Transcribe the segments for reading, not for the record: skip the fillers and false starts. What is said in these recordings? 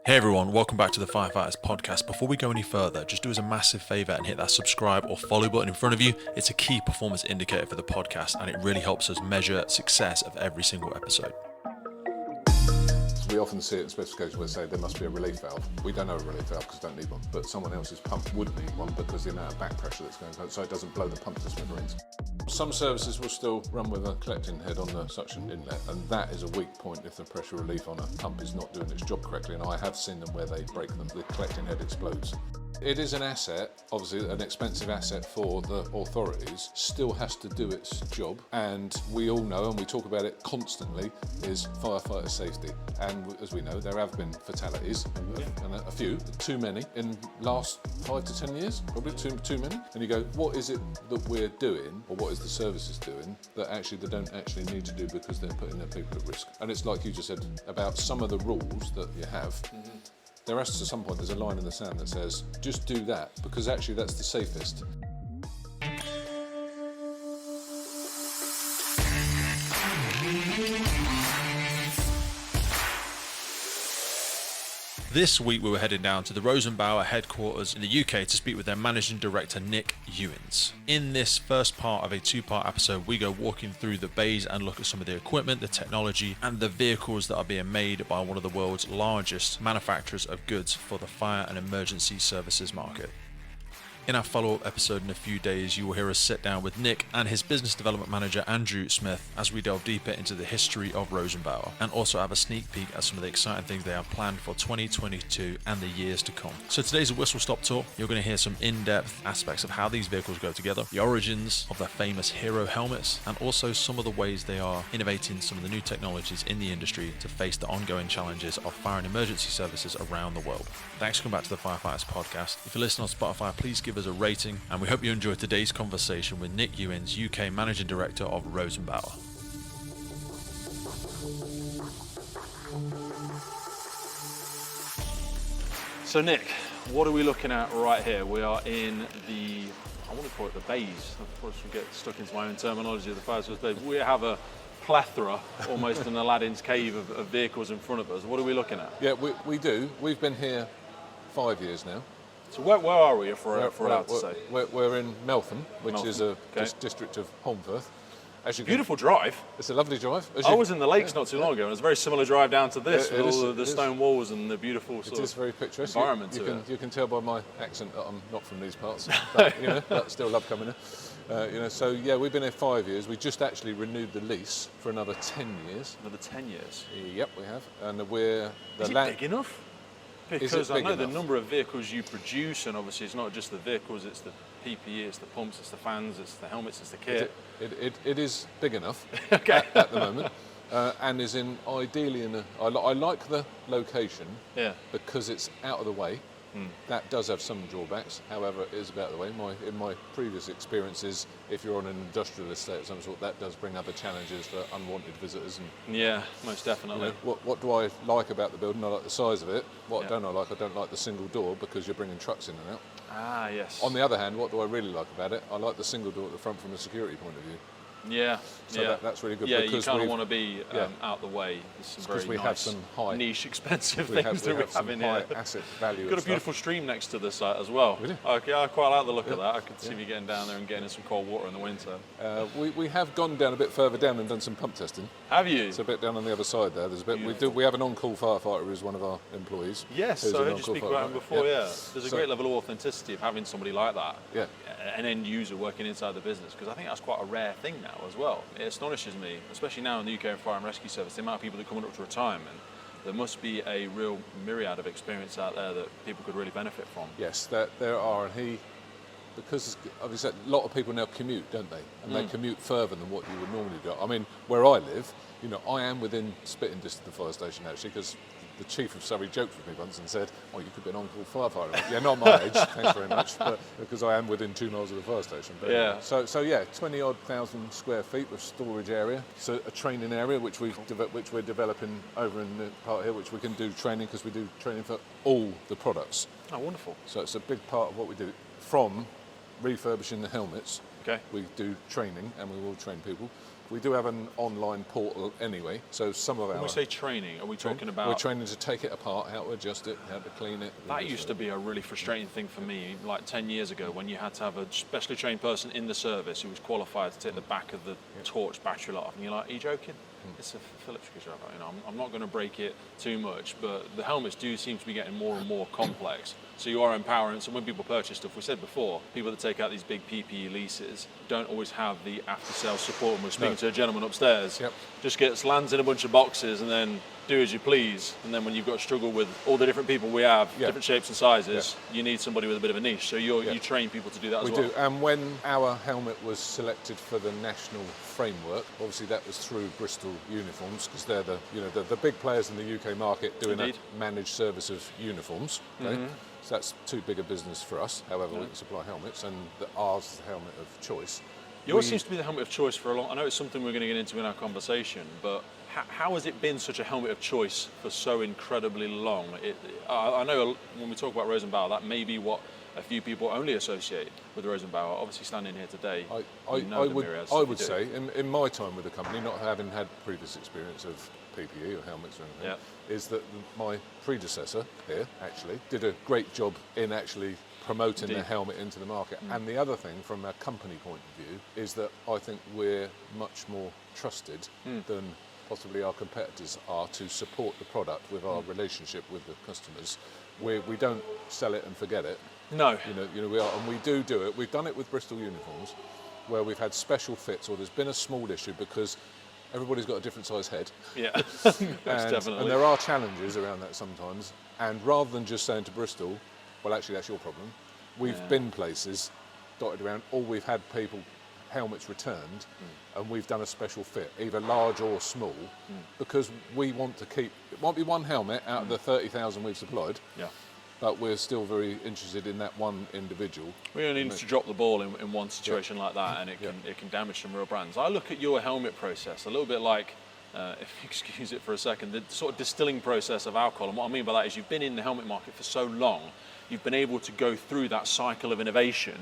Hey everyone, welcome back to the Firefighters Podcast. Before we go any further, just do us a massive favour and hit that subscribe or follow button in front of you. It's a key performance indicator for the podcast and it really helps us measure success of every single episode. We often see it in specifications where they say there must be a relief valve. We don't have a relief valve because we don't need one, but someone else's pump would need one because the amount of back pressure that's going on, so it doesn't blow the pump to smithereens. Some services will still run with a collecting head on the suction inlet, and that is a weak point if the pressure relief on a pump is not doing its job correctly, and I have seen them where they break them, the collecting head explodes. It is an asset, obviously an expensive asset for the authorities, still has to do its job, and we all know, and we talk about it constantly, is firefighter safety. And as we know, there have been fatalities, and a few, too many, in last 5 to 10 years, probably too many. And you go, what is it that we're doing, or what is the services doing, that actually they don't actually need to do because they're putting their people at risk? And it's like you just said about some of the rules that you have. There has to some point, there's a line in the sand that says, just do that, because actually that's the safest. This week we were heading down to the Rosenbauer headquarters in the UK to speak with their managing director Nick Uwins. In this first part of a two-part episode, we go walking through the bays and look at some of the equipment, the technology and the vehicles that are being made by one of the world's largest manufacturers of goods for the fire and emergency services market. In our follow-up episode in a few days, you will hear us sit down with Nick and his business development manager Andrew Smith as we delve deeper into the history of Rosenbauer and also have a sneak peek at some of the exciting things they have planned for 2022 and the years to come. So today's a whistle-stop tour. You're going to hear some in-depth aspects of how these vehicles go together, the origins of their famous hero helmets, and also some of the ways they are innovating some of the new technologies in the industry to face the ongoing challenges of fire and emergency services around the world. Thanks for coming back to the Firefighters Podcast. If you're listening on Spotify, please give us a rating, and we hope you enjoyed today's conversation with Nick Uwins, UK Managing Director of Rosenbauer. So Nick, what are we looking at right here? We are in the, I want to call it the bays. Of course, we get stuck into my own terminology of the fire service bays. We have a plethora, almost an Aladdin's cave of vehicles in front of us. What are we looking at? Yeah, we do. We've been here 5 years now. So where are we, if we're allowed to say? We're in Meltham, which Meltham, is a okay. district of Holmfirth. Beautiful drive. It's a lovely drive. I was in the lakes not too long ago, and it's a very similar drive down to this, with all the stone walls and the beautiful It is very picturesque. environment to it. You can tell by my accent that I'm not from these parts, but, but still love coming here. So yeah, we've been here 5 years. We just actually renewed the lease for another 10 years. Another 10 years? Yep, we have. And Is it big enough? Because I know enough? the number of vehicles you produce, and obviously it's not just the vehicles, it's the PPE, it's the pumps, it's the fans, it's the helmets, it's the kit. It is big enough Okay. at the moment, and is ideally in a. I like the location, because it's out of the way. That does have some drawbacks, however, it is about the way. In my previous experiences, if you're on an industrial estate of some sort, that does bring other challenges for unwanted visitors. And, Yeah, most definitely. What do I like about the building? I like the size of it. What don't I like? I don't like the single door because you're bringing trucks in and out. Ah, yes. On the other hand, what do I really like about it? I like the single door at the front from a security point of view. Yeah, So that's really good. Yeah, because you kind of want to be out the way. There's some very we nice, have some high, niche, expensive things that we have in here. High asset value. We've got a beautiful stream next to the site as well. Really? Okay, I quite like the look of that. I could see you getting down there and getting in some cold water in the winter. We have gone down a bit further down and done some pump testing. Have you? It's a bit down on the other side there. There's a bit. We have an on-call firefighter who's one of our employees. Yes, so I heard you speak about him before. Yeah, there's a great level of authenticity of having somebody like that. Yeah. An end user working inside the business, because I think that's quite a rare thing now as well. It astonishes me, especially now in the UK Fire and Rescue Service, the amount of people that are coming up to retirement. There must be a real myriad of experience out there that people could really benefit from. Yes, there are, and because obviously a lot of people now commute, don't they? And they commute further than what you would normally do. I mean, where I live, I am within spitting distance of the fire station actually, because the chief of Surrey joked with me once and said, "Oh, you could be an on-call firefighter." Yeah, not my age, thanks very much, but because I am within 2 miles of the fire station. But yeah. So 20-odd thousand square feet of storage area. So a training area which we're developing over in the part here, which we can do training because we do training for all the products. Oh, wonderful. So it's a big part of what we do. From refurbishing the helmets, okay, we do training, and we will train people, We do have an online portal anyway, so some of our... When we say training, are we talking about... We're training to take it apart, how to adjust it, how to clean it. That used to be a really frustrating thing for me, like 10 years ago, when you had to have a specially trained person in the service who was qualified to take the back of the torch battery light off, and you're like, are you joking? It's a Phillips screwdriver. I'm not going to break it too much, but the helmets do seem to be getting more and more complex. So you are empowering. So when people purchase stuff, we said before, people that take out these big PPE leases don't always have the after-sales support. And we're speaking to a gentleman upstairs. Just lands in a bunch of boxes and then do as you please. And then when you've got to struggle with all the different people we have, different shapes and sizes, you need somebody with a bit of a niche. So you train people to do that as well. We do. And when our helmet was selected for the national framework, obviously that was through Bristol Uniforms, because they're the big players in the UK market doing a managed service of uniforms. Okay? So that's too big a business for us. However, we can supply helmets, and ours is the helmet of choice. Yours seems to be the helmet of choice for a long... I know it's something we're going to get into in our conversation, but how has it been such a helmet of choice for so incredibly long? I know when we talk about Rosenbauer, that may be what a few people only associate with Rosenbauer. Obviously, standing here today, I would say, in my time with the company, not having had previous experience of PPE or helmets or anything, is that my predecessor here actually did a great job in actually promoting the helmet into the market. And the other thing, from a company point of view, is that I think we're much more trusted than possibly our competitors are to support the product with our relationship with the customers. We don't sell it and forget it. No. We are, and we do it. We've done it with Bristol Uniforms, where we've had special fits, or there's been a small issue because everybody's got a different size head. Yeah, definitely. And there are challenges around that sometimes. And rather than just saying to Bristol, well, actually, that's your problem, we've been places dotted around, or we've had helmets returned, and we've done a special fit, either large or small, because we want to keep... It might be one helmet out of the 30,000 we've supplied, but we're still very interested in that one individual. We only need to drop the ball in one situation like that, and it can damage some real brands. I look at your helmet process a little bit like, if you excuse it for a second, the sort of distilling process of alcohol. And what I mean by that is you've been in the helmet market for so long, you've been able to go through that cycle of innovation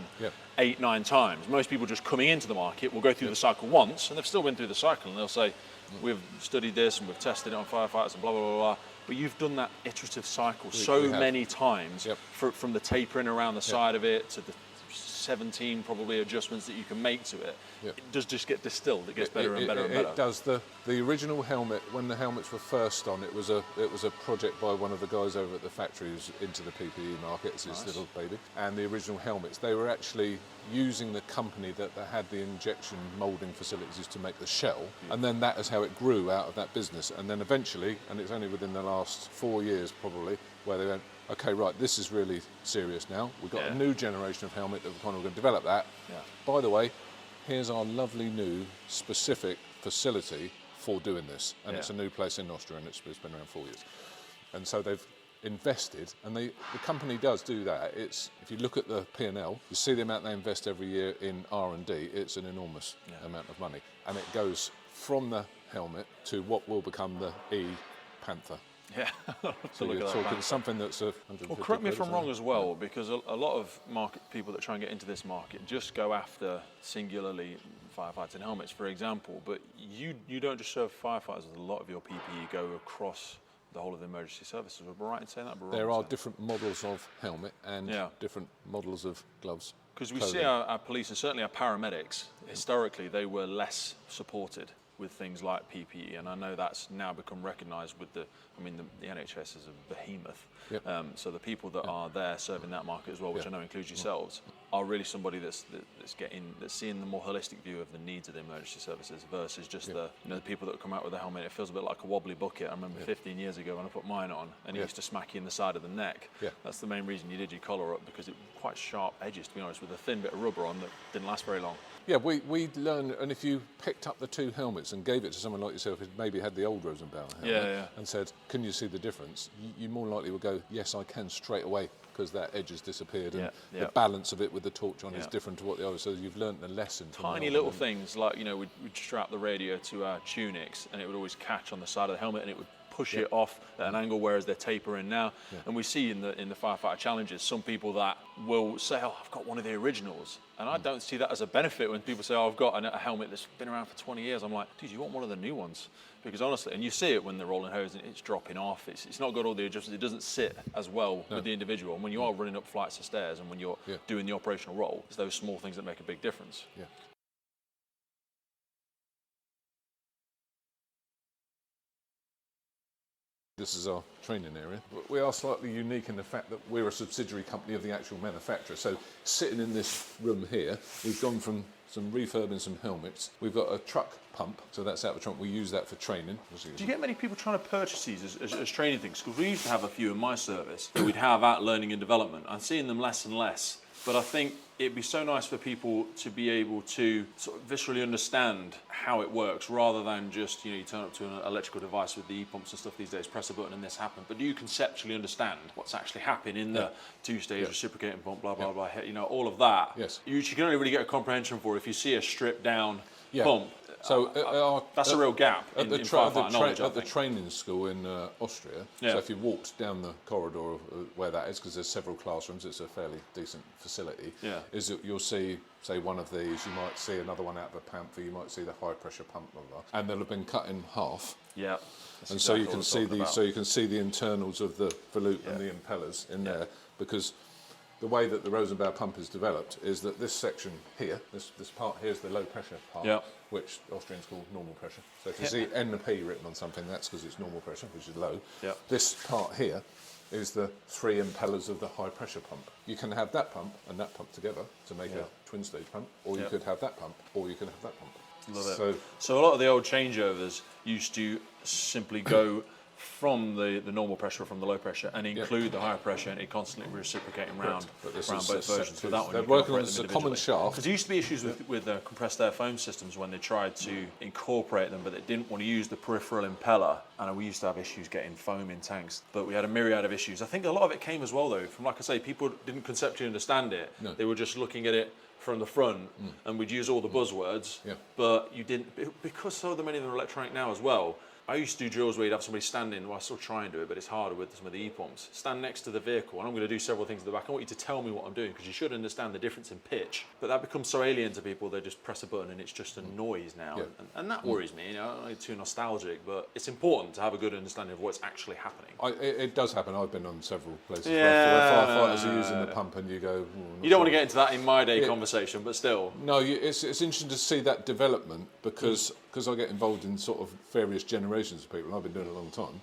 8-9 times. Most people just coming into the market will go through the cycle once, and they've still been through the cycle, and they'll say, we've studied this and we've tested it on firefighters and blah, blah, blah, blah. But you've done that iterative cycle many times, from the tapering around the side of it to the 17 probably adjustments that you can make to it. It does just get distilled. It gets better and better and better. It does. The original helmet, when the helmets were first on, it was a project by one of the guys over at the factory who's into the PPE market. It's his little baby. And the original helmets, they were actually using the company that had the injection moulding facilities to make the shell, and then that is how it grew out of that business. And then eventually, and it's only within the last 4 years probably, where they went, okay, right, this is really serious now. We've got a new generation of helmet that we're kind of going to develop that. By the way, here's our lovely new specific facility for doing this. And it's a new place in Austria, and it's been around 4 years. And so they've invested, and the company does do that. It's, if you look at the P&L, you see the amount they invest every year in R&D, it's an enormous amount of money. And it goes from the helmet to what will become the E-Panther. Yeah, so you're talking something that's a 150 Well, correct me if I'm wrong as well, because a lot of people that try and get into this market just go after singularly firefighting helmets, for example, but you don't just serve firefighters. A lot of your PPE go across the whole of the emergency services. We're right in saying that? There are different models of helmet and different models of gloves. Because we see our police and certainly our paramedics, historically they were less supported with things like PPE, and I know that's now become recognised with the NHS is a behemoth. So the people that are there serving that market as well, which I know includes yourselves, are really somebody that's seeing the more holistic view of the needs of the emergency services versus just the people that come out with a helmet. It feels a bit like a wobbly bucket. I remember 15 years ago when I put mine on, and it used to smack you in the side of the neck. That's the main reason you did your collar up, because it was quite sharp edges, to be honest, with a thin bit of rubber on that didn't last very long. Yeah, we learned, and if you picked up the two helmets and gave it to someone like yourself who maybe had the old Rosenbauer helmet and said, can you see the difference? You more likely would go, yes, I can, straight away, because that edge has disappeared, and the balance of it with the torch on is different to what the other. So you've learned the lesson. Tiny little things like, we'd strap the radio to our tunics, and it would always catch on the side of the helmet, and it would push it off at an angle, whereas they're tapering now. Yeah. And we see in the firefighter challenges some people that will say, oh, I've got one of the originals. And I don't see that as a benefit when people say, oh, I've got a helmet that's been around for 20 years. I'm like, dude, you want one of the new ones? Because honestly, and you see it when they're rolling hose and it's dropping off. It's not got all the adjustments. It doesn't sit as well with the individual. And when you are running up flights of stairs and when you're doing the operational role, it's those small things that make a big difference. Yeah. This is our training area. We are slightly unique in the fact that we're a subsidiary company of the actual manufacturer. So sitting in this room here, we've gone from some refurbing some helmets. We've got a truck pump, so that's out the trunk. We use that for training. Do you get many people trying to purchase these as training things? Because we used to have a few in my service that we'd have at learning and development. I'm seeing them less and less. But I think it'd be so nice for people to be able to sort of viscerally understand how it works, rather than just, you turn up to an electrical device with the e-pumps and stuff these days, press a button and this happens. But do you conceptually understand what's actually happening in the two-stage reciprocating pump, blah, blah, blah, all of that? Yes. You can only really get a comprehension for if you see a stripped down pump. So that's a real gap in firefighter knowledge, I at the think. training school in Austria. So if you walked down the corridor where that is, because there's several classrooms, it's a fairly decent facility. Yeah. Is that you'll see, say, one of these, you might see another one out of a pump, or you might see the high pressure pump, blah, blah, and they'll have been cut in half. Yeah. And so you can see the internals of the volute and the impellers in there, because the way that the Rosenbauer pump is developed is that this section here, this part here is the low pressure part, which Austrians call normal pressure. So if you see N and P written on something, that's because it's normal pressure, which is low. This part here is the three impellers of the high pressure pump. You can have that pump and that pump together to make a twin stage pump, or you could have that pump, or you could have that pump. Love it. So a lot of the old changeovers used to simply go from the normal pressure, from the low pressure, and include the higher pressure, and it constantly reciprocating around both versions. But that one they're working on a common shaft. Because there used to be issues with compressed air foam systems when they tried to incorporate them, but they didn't want to use the peripheral impeller. And we used to have issues getting foam in tanks, but we had a myriad of issues. I think a lot of it came as well, though, from, like I say, people didn't conceptually understand it. No. They were just looking at it from the front, and we'd use all the buzzwords, but you didn't, because so many of them are electronic now as well. I used to do drills where you'd have somebody standing, well I still try and do it, but it's harder with some of the e-pumps. Stand next to the vehicle, and I'm going to do several things at the back. I want you to tell me what I'm doing, because you should understand the difference in pitch. But that becomes so alien to people, they just press a button and it's just a noise now. And that worries me, I'm not too nostalgic, but it's important to have a good understanding of what's actually happening. It does happen. I've been on several places where firefighters are using the pump and you go... you don't want to get into that in my day conversation, but still. No, it's interesting to see that development, because I get involved in sort of various generations of people, and I've been doing it a long time,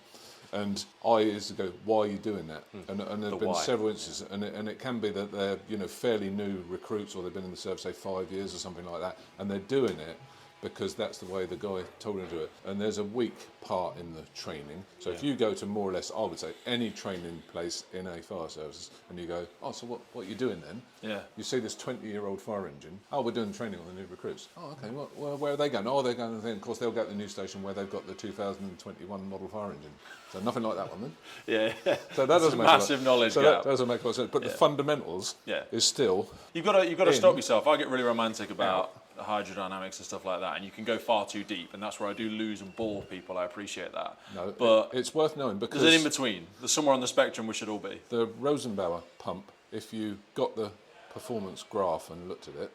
and I used to go, why are you doing that? And there have been several instances, and it can be that they're fairly new recruits, or they've been in the service, say 5 years or something like that, and they're doing it because that's the way the guy told them to do it. And there's a weak part in the training. So if you go to more or less, I would say, any training place in a fire service, and you go, oh, so what are you doing then? Yeah. You see this 20-year-old fire engine. Oh, we're doing training on the new recruits. Oh, okay. Well, where are they going? Oh, they're going. Of course, they'll go to the new station where they've got the 2021 model fire engine. So nothing like that one then. Yeah. So that doesn't make massive knowledge gap. That doesn't make a lot of sense. But the fundamentals is still. You've got to stop yourself. I get really romantic about hydrodynamics and stuff like that, and you can go far too deep, and that's where I do lose and bore people. I appreciate that. No, but it's worth knowing, because there's an in-between. There's somewhere on the spectrum we should all be. The Rosenbauer pump, if you got the performance graph and looked at it,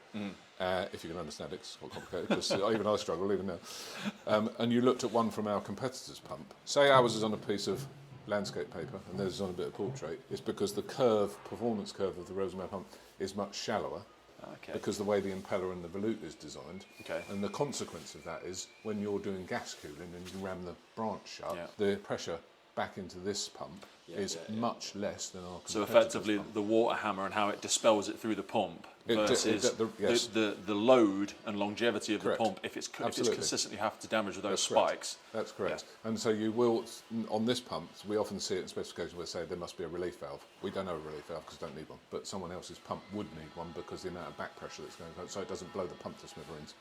if you can understand it, 'cause it's quite complicated, because even I struggle even now, and you looked at one from our competitor's pump, say ours is on a piece of landscape paper and theirs is on a bit of portrait, it's because the performance curve of the Rosenbauer pump is much shallower. Because the way the impeller and the volute is designed. And the consequence of that is when you're doing gas cooling and you ram the branch shut, the pressure back into this pump is much less than our competitor's So effectively pump. the water hammer and how it dispels it through the pump versus the load and longevity of the pump, if it's consistently have to damage with those spikes. That's correct. And so you will, on this pump, we often see it in specifications where they say there must be a relief valve. We don't have a relief valve because we don't need one, but someone else's pump would need one because the amount of back pressure that's going on, so it doesn't blow the pump to smithereens.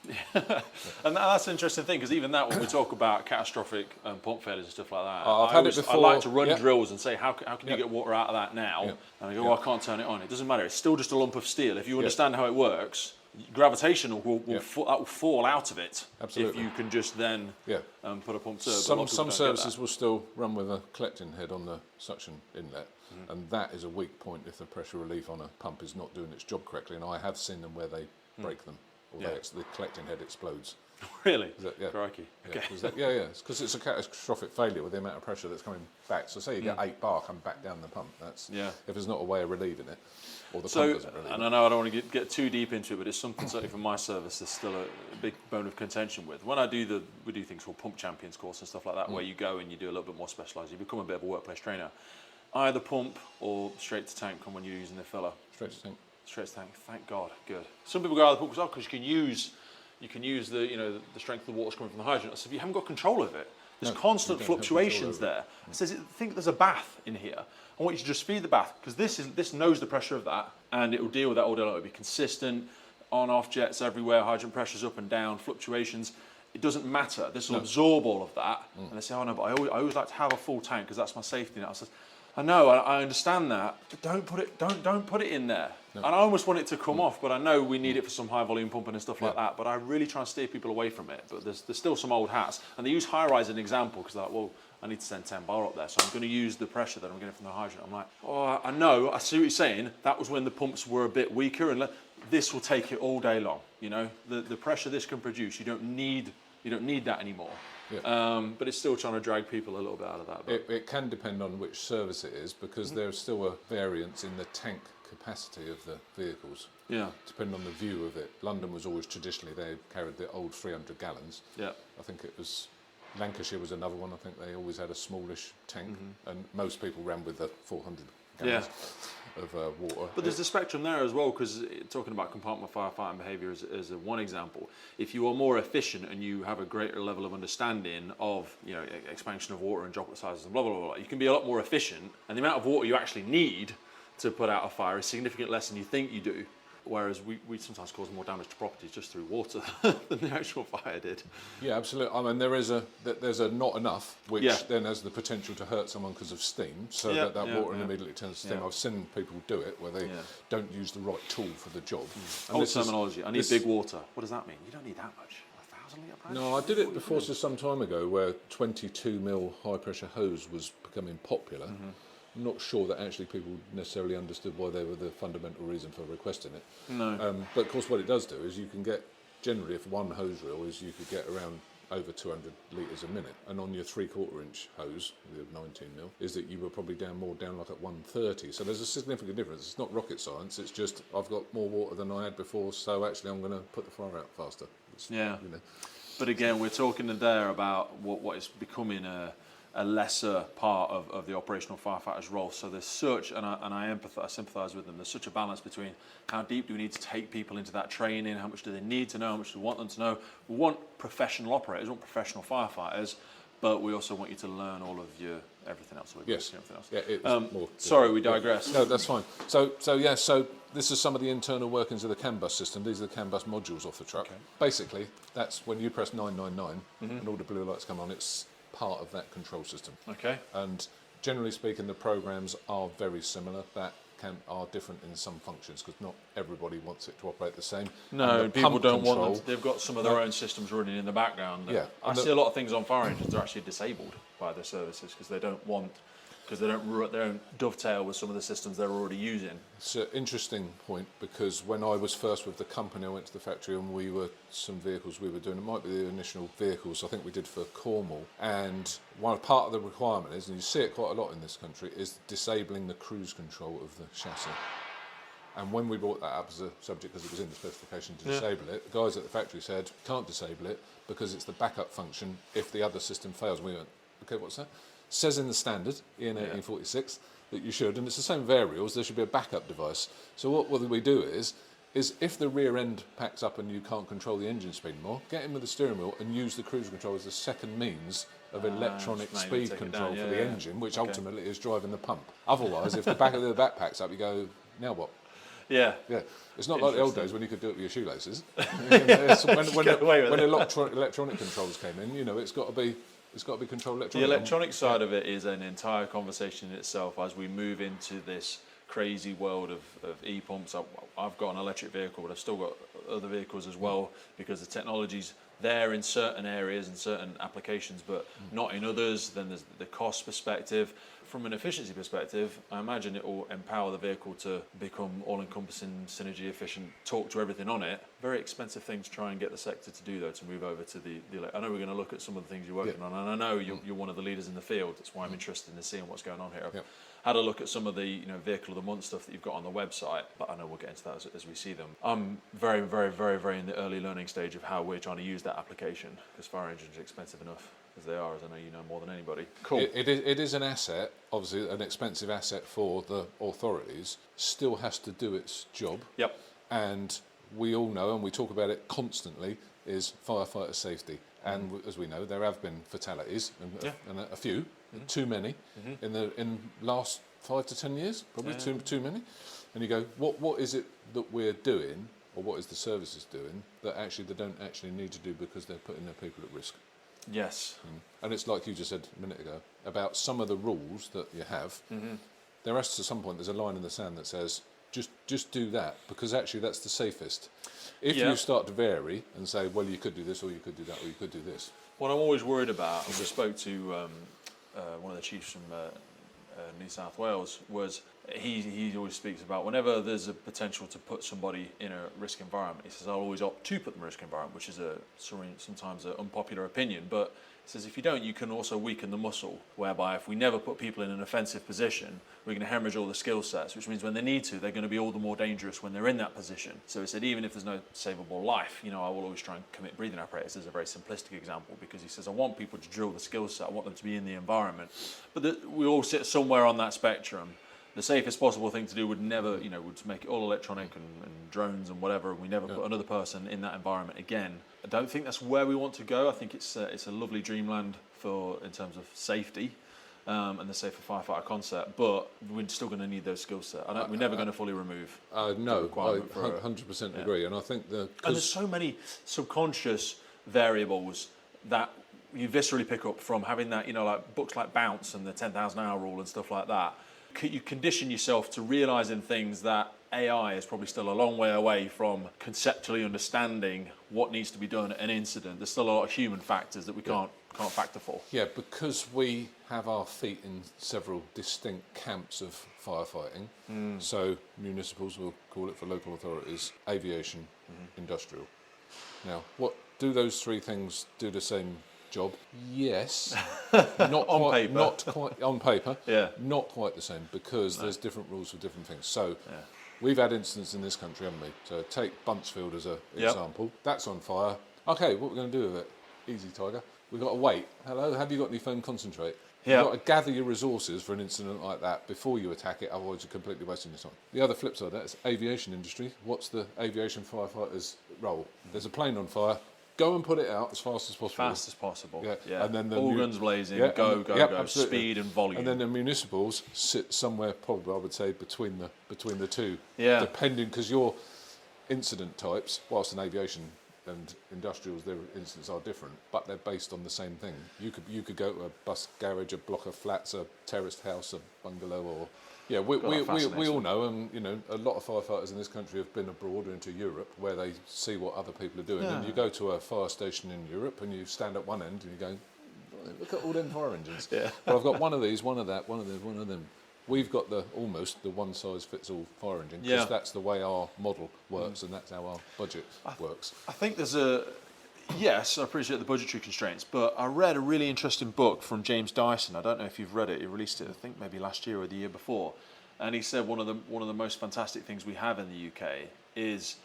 And that's an interesting thing, because even that, when we talk about catastrophic pump failures and stuff like that, I've had it before. I like to run drills and say, how can you get water out of that now? And I go, I can't turn it on. It doesn't matter. It's still just a lump of steel. If you understand how it works, gravitational will that will fall out of it. Absolutely. If you can just then put a pump to it. Some services will still run with a collecting head on the suction inlet, and that is a weak point if the pressure relief on a pump is not doing its job correctly. And I have seen them where they break them, or the collecting head explodes. Really? Yeah. Crikey. Yeah, okay. It's because it's a catastrophic failure with the amount of pressure that's coming back. So say you get 8 bar come back down the pump. That's if there's not a way of relieving it, or the pump doesn't relieve it. And I know I don't want to get too deep into it, but it's something certainly from my service there's still a big bone of contention with. When we do things called Pump Champions course and stuff like that, where you go and you do a little bit more specialised. You become a bit of a workplace trainer. Either pump or straight to tank when you're using the filler. Straight to tank. Straight to tank. Thank God. Good. Some people go either pump because you can use the the strength of the water's coming from the hydrant. So if you haven't got control of it, there's constant fluctuations there. It says, think there's a bath in here. I want you to just feed the bath because this knows the pressure of that and it will deal with that all day long. It'll be consistent, on-off jets everywhere, hydrant pressures up and down, fluctuations. It doesn't matter. This will absorb all of that. And they say, oh no, but I always like to have a full tank because that's my safety net. I said, I know, I understand that, but don't put it in there. No. And I almost want it to come off, but I know we need it for some high volume pumping and stuff like that. But I really try and steer people away from it. But there's still some old hats, and they use high-rise as an example because they're like, well, I need to send 10 bar up there, so I'm going to use the pressure that I'm getting from the hydrant. I'm like, oh, I know, I see what you're saying. That was when the pumps were a bit weaker, and this will take it all day long. The pressure this can produce, you don't need that anymore. Yeah. But it's still trying to drag people a little bit out of that. It can depend on which service it is because there's still a variance in the tank capacity of the vehicles. Yeah. Depending on the view of it. London was always traditionally, they carried the old 300 gallons. Yeah. I think it was, Lancashire was another one. I think they always had a smallish tank and most people ran with the 400 gallons. Of water. But there's the spectrum there as well, because talking about compartment firefighting behaviour as one example, if you are more efficient and you have a greater level of understanding of expansion of water and droplet sizes and blah, blah, blah, blah, you can be a lot more efficient, and the amount of water you actually need to put out a fire is significantly less than you think you do. Whereas we sometimes cause more damage to properties just through water than the actual fire did. Yeah, absolutely. I mean, there's a not enough, which then has the potential to hurt someone because of steam, so that water immediately turns to steam. I've seen people do it where they don't use the right tool for the job. And old terminology, I need big water. What does that mean? You don't need that much. 1,000 litre pipe? No, I did it before some time ago where 22 mil high pressure hose was becoming popular. I'm not sure that actually people necessarily understood why they were the fundamental reason for requesting it. No. But of course what it does do is you can get, generally if one hose reel is you could get around over 200 litres a minute, and on your 3/4 inch hose, the 19 mil, is that you were probably down like at 130. So there's a significant difference. It's not rocket science, it's just I've got more water than I had before, so actually I'm going to put the fire out faster. But again, we're talking there about what is becoming a lesser part of the operational firefighter's role. So there's such, and I sympathise with them, there's such a balance between how deep do we need to take people into that training, how much do they need to know, how much do we want them to know. We want professional operators, we want professional firefighters, but we also want you to learn all of your everything else. Yes. Everything else. Sorry, we digress. No, that's fine. So this is some of the internal workings of the CAN bus system. These are the CAN bus modules off the truck. Okay. Basically, that's when you press 999 and all the blue lights come on, it's part of that control system. Okay. And generally speaking, the programs are very similar. That are different in some functions because not everybody wants it to operate the same. No, people don't want them. They've got some of their own systems running in the background. Yeah. I see a lot of things on fire engines that are actually disabled by their services because they don't dovetail with some of the systems they're already using. It's an interesting point because when I was first with the company, I went to the factory and some vehicles we were doing, it might be the initial vehicles I think we did for Cornwall, and one part of the requirement is, and you see it quite a lot in this country, is disabling the cruise control of the chassis. And when we brought that up as a subject, because it was in the specification to disable it, the guys at the factory said, can't disable it because it's the backup function if the other system fails. We went, okay, what's that? Says in the standard, EN 1846, that you should, and it's the same variables, there should be a backup device. So what we do is if the rear end packs up and you can't control the engine speed anymore, get in with the steering wheel and use the cruise control as the second means of electronic speed control for the engine, which ultimately is driving the pump. Otherwise, if the back of the back packs up, you go, now what? Yeah. It's not like the old days when you could do it with your shoelaces. when electronic controls came in, it's got to be controlled electronically. The electronic side of it is an entire conversation in itself as we move into this crazy world of e-pumps. I've got an electric vehicle, but I've still got other vehicles as well, because the technology's there in certain areas and certain applications, but not in others. Then there's the cost perspective. From an efficiency perspective, I imagine it will empower the vehicle to become all-encompassing, synergy efficient, talk to everything on it. Very expensive thing to try and get the sector to do, though, to move over to the I know we're going to look at some of the things you're working on, and I know you're one of the leaders in the field. That's why I'm interested in seeing what's going on here. I've had a look at some of the vehicle of the month stuff that you've got on the website, but I know we'll get into that as we see them. I'm very, very, very, very in the early learning stage of how we're trying to use that application, because fire engines are expensive enough as they are, as I know you know more than anybody. Cool. It is an asset, obviously an expensive asset for the authorities, still has to do its job. Yep. And we all know, and we talk about it constantly, is firefighter safety. And as we know, there have been fatalities, and a few, too many, in the last 5 to 10 years, probably too many. And you go, what is it that we're doing, or what is the services doing, that actually they don't actually need to do because they're putting their people at risk? Yes. And it's like you just said a minute ago, about some of the rules that you have, there has to some point, there's a line in the sand that says, just do that, because actually that's the safest. If you start to vary and say, well, you could do this, or you could do that, or you could do this. What I'm always worried about, and we spoke to one of the chiefs from New South Wales, was he always speaks about whenever there's a potential to put somebody in a risk environment, he says, I'll always opt to put them in a risk environment, which is sometimes an unpopular opinion, but he says if you don't, you can also weaken the muscle, whereby if we never put people in an offensive position, we're going to hemorrhage all the skill sets, which means when they need to, they're going to be all the more dangerous when they're in that position. So he said, even if there's no savable life, I will always try and commit breathing apparatus as a very simplistic example, because he says, I want people to drill the skill set, I want them to be in the environment. But we all sit somewhere on that spectrum. The safest possible thing to do would never, would make it all electronic and drones and whatever, and we never put another person in that environment again. I don't think that's where we want to go. I think it's a lovely dreamland in terms of safety and the safer firefighter concept, but we're still going to need those skill sets. We're never going to fully remove no, I 100% agree, and I think and there's so many subconscious variables that you viscerally pick up from having that, like books like Bounce and the 10,000 hour rule and stuff like that. You condition yourself to realising things that AI is probably still a long way away from conceptually understanding what needs to be done at an incident. There's still a lot of human factors that we can't factor for. Yeah, because we have our feet in several distinct camps of firefighting. So municipals, we'll call it for local authorities, aviation, industrial. Now, what do those three things do the same job? Yes. Not quite on paper. Yeah. Not quite the same, because there's different rules for different things. So we've had incidents in this country, haven't we? So take Buntsfield as an example. That's on fire. Okay, what are we going to do with it? Easy, Tiger. We've got to wait. Hello, have you got any foam concentrate? You've got to gather your resources for an incident like that before you attack it, otherwise you're completely wasting your time. The other flip side of that is aviation industry. What's the aviation firefighter's role? There's a plane on fire. Go and put it out as fast as possible. Fast as possible. Yeah. And then all guns blazing. Go. Absolutely. Speed and volume. And then the municipals sit somewhere, probably I would say, between the two. Yeah. Depending, because your incident types, whilst in aviation and industrials, their incidents are different, but they're based on the same thing. You could go to a bus garage, a block of flats, a terraced house, a bungalow, or we all know, and a lot of firefighters in this country have been abroad into Europe, where they see what other people are doing. And you go to a fire station in Europe, and you stand at one end, and you go, look at all them fire engines. But I've got one of these, one of that, one of this, one of them. We've got almost the one size fits all fire engine, because that's the way our model works, and that's how our budget works. I think there's yes, I appreciate the budgetary constraints, but I read a really interesting book from James Dyson. I don't know if you've read it. He released it, I think, maybe last year or the year before. And he said one of the most fantastic things we have in the UK is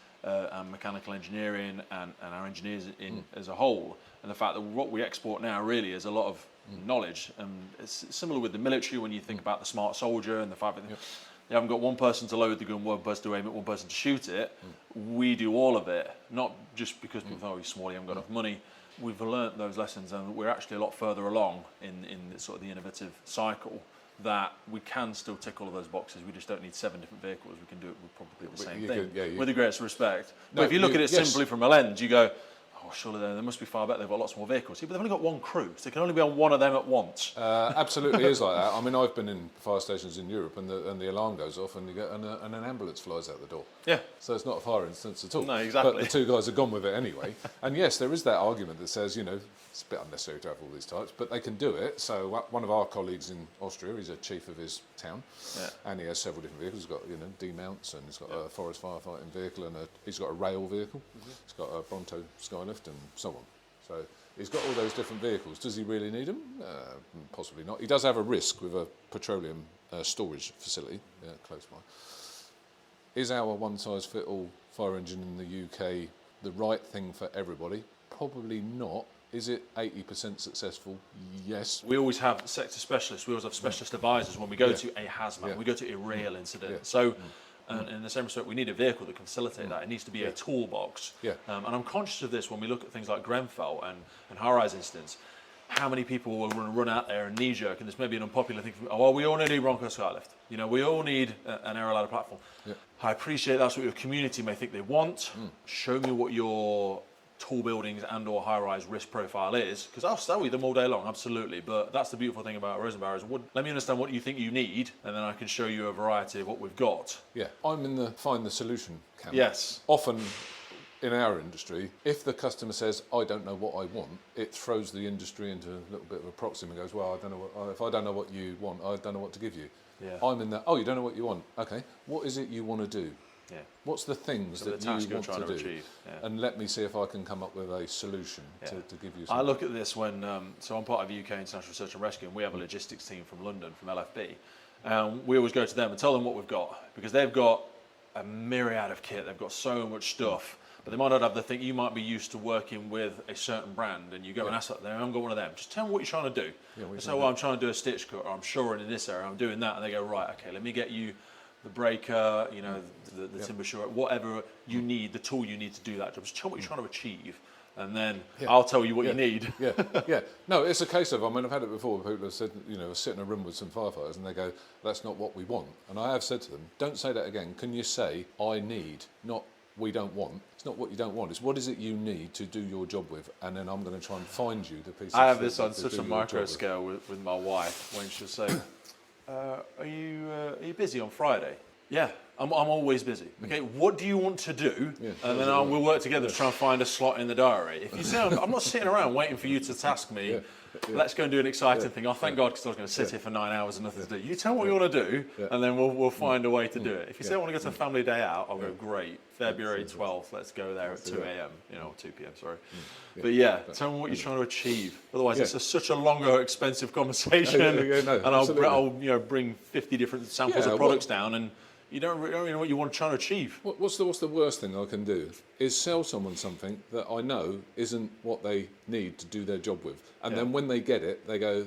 mechanical engineering and our engineers as a whole, and the fact that what we export now really is a lot of knowledge. And it's similar with the military when you think about the smart soldier and the fact that you haven't got one person to load the gun, one person to aim it, one person to shoot it. We do all of it, not just because people think, oh, he's small, he hasn't got enough money. We've learnt those lessons, and we're actually a lot further along in sort of the innovative cycle, that we can still tick all of those boxes. We just don't need 7 different vehicles. We can do it with probably the same thing, with the greatest respect. But if you look at it simply from a lens, you go, oh, surely they must be far better. They've got lots more vehicles. Yeah, but they've only got one crew, so they can only be on one of them at once. Absolutely is like that. I mean, I've been in fire stations in Europe, and the alarm goes off, and an ambulance flies out the door. Yeah. So it's not a fire instance at all. No, exactly. But the two guys have gone with it anyway. And yes, there is that argument that says, it's a bit unnecessary to have all these types, but they can do it. So one of our colleagues in Austria, he's a chief of his town, and he has several different vehicles. He's got demounts, and he's got a forest firefighting vehicle, and he's got a rail vehicle. He's got a Bronto Skylift, and so on. So he's got all those different vehicles. Does he really need them? Possibly not. He does have a risk with a petroleum storage facility close by. Is our one-size-fit-all fire engine in the UK the right thing for everybody? Probably not. Is it 80% successful? Yes. We always have sector specialists. We always have specialist advisors when we go to a hazmat, we go to a rail incident. So, in the same respect, we need a vehicle that can facilitate that. It needs to be a toolbox. And I'm conscious of this when we look at things like Grenfell and high-rise incidents. How many people will run out there and knee-jerk, and this may be an unpopular thing for me. Oh, well, we all need a Bronco Skylift. We all need an aero ladder platform. I appreciate that's what your community may think they want. Show me what your tall buildings and or high-rise risk profile is, because I'll sell you them all day long, absolutely. But that's the beautiful thing about Rosenbauer is let me understand what you think you need, and then I can show you a variety of what we've got. I'm in the find the solution camp. Yes. Often in our industry, if the customer says, I don't know what I want, it throws the industry into a little bit of a proxy and goes, well, I don't know if I don't know what you want, I don't know what to give you. I'm in that, you don't know what you want. Okay, what is it you want to do? What's the things that you want to do? Achieve. And let me see if I can come up with a solution to give you something. I look at this when, so I'm part of the UK International Research and Rescue, and we have a logistics team from London, from LFB. We always go to them and tell them what we've got, because they've got a myriad of kit, they've got so much stuff, but they might not have the thing. You might be used to working with a certain brand, and you go and ask them, I haven't got one of them. Just tell them what you're trying to do. They say, well, I'm trying to do a stitch cut, or I'm shoring in this area, I'm doing that, and they go, right, okay, let me get you the breaker, the timber shore, whatever you need, the tool you need to do that job. Just tell me what you're trying to achieve, and then I'll tell you what you need. No, it's a case of, I've had it before, people have said, sit in a room with some firefighters and they go, that's not what we want. And I have said to them, don't say that again. Can you say, I need, not we don't want. It's not what you don't want, it's what is it you need to do your job with, and then I'm going to try and find you the piece of I have this on to such do a your micro job scale with my wife, when she'll say, are you busy on Friday? Yeah, I'm always busy. Okay, what do you want to do? And then we'll work together to try and find a slot in the diary. If you say, I'm not sitting around waiting for you to task me, let's go and do an exciting thing. Oh, thank God, because I was going to sit here for 9 hours and nothing to do. You tell me what you want to do, and then we'll find a way to do it. If you say I want to go to a family day out, I'll go, great, February 12th, let's go there at 2 a.m, 2 p.m, sorry. But tell me what you're trying to achieve. Otherwise, it's such a longer, expensive conversation, and I'll bring 50 different samples of products down, and you don't really know what you want to try to achieve. What's the worst thing I can do is sell someone something that I know isn't what they need to do their job with. And then when they get it, they go,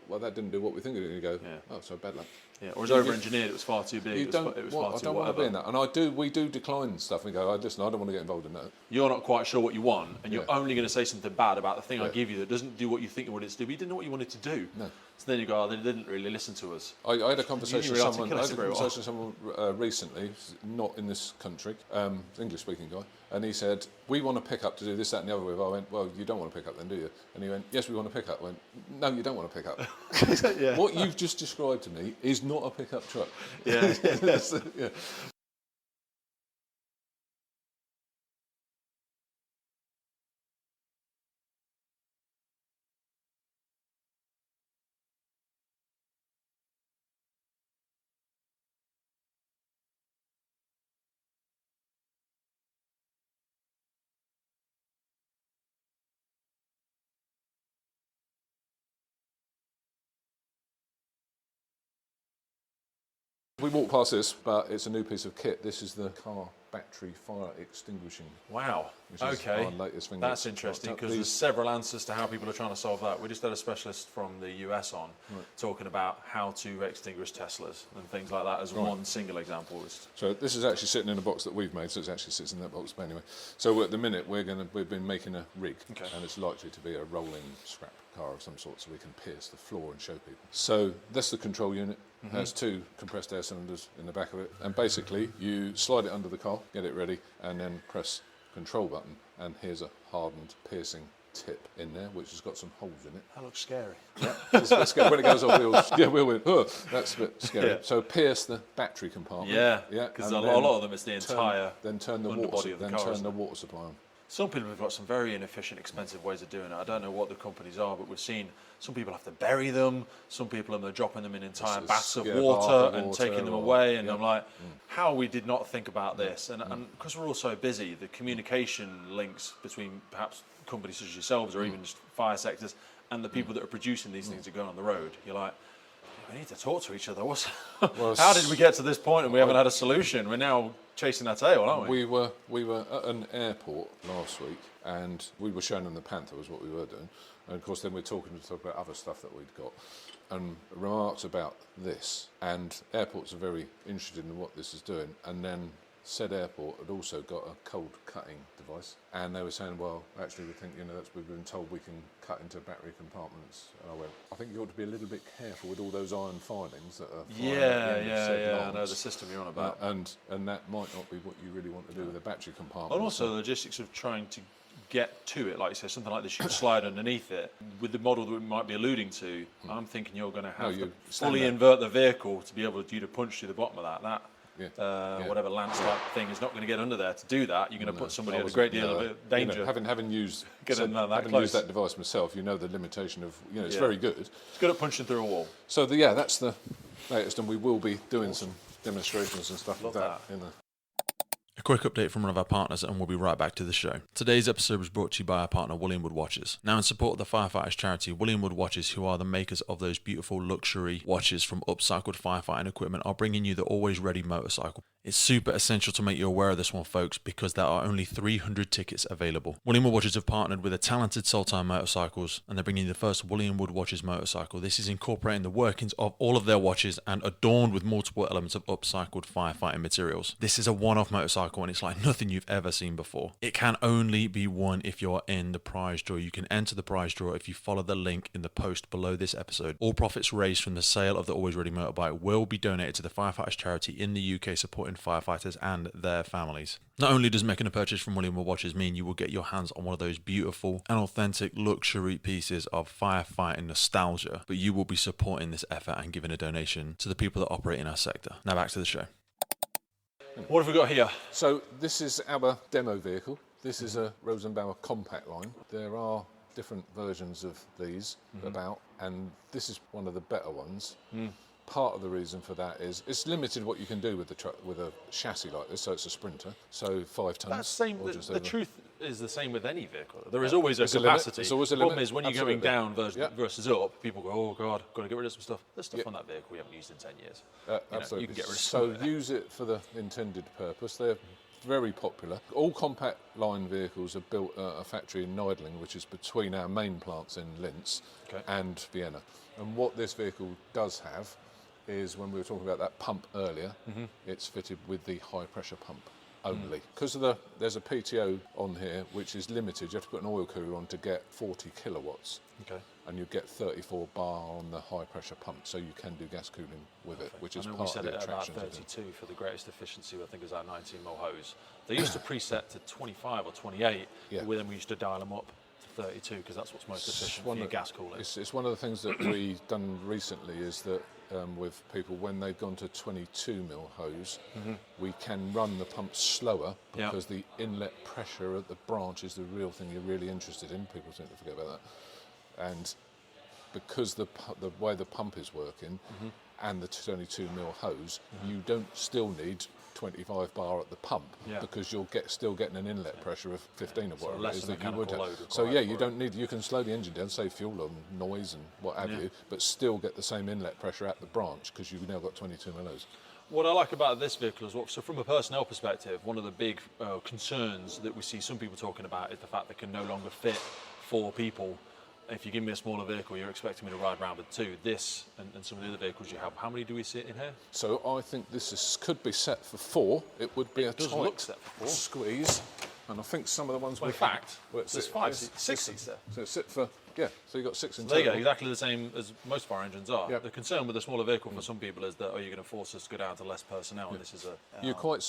well, that didn't do what we think it did. And you go, oh, so bad luck. Or it's over-engineered, it was far too big, I don't want to be in that. And we do decline stuff and go, listen, I don't want to get involved in that. You're not quite sure what you want, and you're only going to say something bad about the thing I give you that doesn't do what you think you want it to do, but you didn't know what you wanted to do. No. So then you go, they didn't really listen to us. I had a conversation with someone recently, not in this country, English-speaking guy, and he said, we want to pick up to do this, that and the other with. I went, well, you don't want to pick up then, do you? And he went, yes, we want to pick up. I went, no, you don't want to pick up. What you've just described to me is not a pickup truck. We walked past this, but it's a new piece of kit. This is the car battery fire extinguishing. Wow. Which is our latest thing. That's interesting, because there's several answers to how people are trying to solve that. We just had a specialist from the US on talking about how to extinguish Teslas and things like that as one single example. So this is actually sitting in a box that we've made, so it actually sits in that box. But anyway, so at the minute we've been making a rig, and it's likely to be a rolling scrap car of some sort, so we can pierce the floor and show people. So that's the control unit. It has 2 compressed air cylinders in the back of it, and basically you slide it under the car, get it ready, and then press control button and here's a hardened piercing tip in there, which has got some holes in it. That looks scary. Yeah, it's a bit scary. When it goes off, we'll win. Oh, that's a bit scary. Yeah. So pierce the battery compartment. Yeah, yeah, because a lot of them it's the entire turn the underbody of the car. Turn the water supply on. Some people have got some very inefficient, expensive ways of doing it. I don't know what the companies are, but we've seen some people have to bury them. Some people are dropping them in entire baths of water and taking them away. And I'm like, how we did not think about this. And because we're all so busy, the communication links between perhaps companies such as yourselves or even just fire sectors and the people that are producing these things that are going on the road, you're like, we need to talk to each other. How did we get to this point and we haven't had a solution? We're now chasing our tail, aren't we? We were at an airport last week and we were showing them the Panther was what we were doing. And of course then we're talking about other stuff that we'd got. And remarks about this. And airports are very interested in what this is doing. And then said airport had also got a cold cutting device, and they were saying, well, actually we think, we've been told we can cut into battery compartments. And I went, I think you ought to be a little bit careful with all those iron filings that are flying at the end of I know the system you're on about. And that might not be what you really want to do with a battery compartment. And also the logistics of trying to get to it, like you say, something like this, you can slide underneath it. With the model that we might be alluding to, I'm thinking you're going to have to fully invert the vehicle to be able to punch through the bottom of that. Whatever lance type thing is not going to get under there. To do that, you're going to put somebody at a great deal of danger. Having used that device myself, the limitation of, it's very good. It's good at punching through a wall. So that's the latest, and we will be doing some demonstrations and stuff like that. A quick update from one of our partners and we'll be right back to the show. Today's episode was brought to you by our partner William Wood Watches. Now in support of the Firefighters charity, William Wood Watches, who are the makers of those beautiful luxury watches from upcycled firefighting equipment, are bringing you the always ready motorcycle. It's super essential to make you aware of this one, folks, because there are only 300 tickets available. William Wood Watches have partnered with the talented Sultan Motorcycles and they're bringing you the first William Wood Watches motorcycle. This is incorporating the workings of all of their watches and adorned with multiple elements of upcycled firefighting materials. This is a one-off motorcycle and it's like nothing you've ever seen before. It can only be won if you're in the prize draw. You can enter the prize draw if you follow the link in the post below this episode. All profits raised from the sale of the Always Ready motorbike will be donated to the Firefighters charity in the UK, supporting firefighters and their families. Not only does making a purchase from William Wood Watches mean you will get your hands on one of those beautiful and authentic luxury pieces of firefighting nostalgia, but you will be supporting this effort and giving a donation to the people that operate in our sector. Now back to the show. What have we got here? So this is our demo vehicle. This is a Rosenbauer compact line. There are different versions of these about, and this is one of the better ones. Part of the reason for that is it's limited what you can do with the truck with a chassis like this. So it's a Sprinter, so 5 tons. That's same. The truth is the same with any vehicle. There is always a capacity. There's always a limit. The problem is when you're going down versus up, people go, "Oh God, got to get rid of some stuff." There's stuff on that vehicle we haven't used in 10 years. Absolutely. You can get rid of some. So use it for the intended purpose. They're very popular. All compact line vehicles are built at a factory in Neidling, which is between our main plants in Linz and Vienna. And what this vehicle does have is, when we were talking about that pump earlier, it's fitted with the high pressure pump only. Because there's a PTO on here which is limited. You have to put an oil cooler on to get 40 kilowatts. And you get 34 bar on the high pressure pump, so you can do gas cooling with it, which is part of the attraction. We set it at about 32 for the greatest efficiency. I think it was our 19 mil hose. They used to preset to 25 or 28, but then we used to dial them up to 32 because that's what's most efficient for your gas cooling. It's one of the things that we've done recently is that with people, when they've gone to 22 mil hose, we can run the pump slower because the inlet pressure at the branch is the real thing you're really interested in. People seem to forget about that. And because the way the pump is working and the 22 mil hose, you don't still need 25 bar at the pump because you'll still getting an inlet pressure of 15 or whatever it is that you would have. So you don't need, you can slow the engine down, save fuel and noise and what have you, but still get the same inlet pressure at the branch because you've now got 22 mil hose. What I like about this vehicle as well, so from a personnel perspective, one of the big concerns that we see some people talking about is the fact they can no longer fit 4 people. If you give me a smaller vehicle, you're expecting me to ride around with 2. This and some of the other vehicles you have, how many do we sit in here? So I think this could be set for 4. It would be a tight set for 4. squeeze. And I think some of the ones in fact, there's 5, 6 seats there. So sit for Yeah, so you've got 6 in There you total. go, exactly the same as most fire engines are. Yep. The concern with a smaller vehicle for some people is that, you're going to force us to go down to less personnel, and this is a...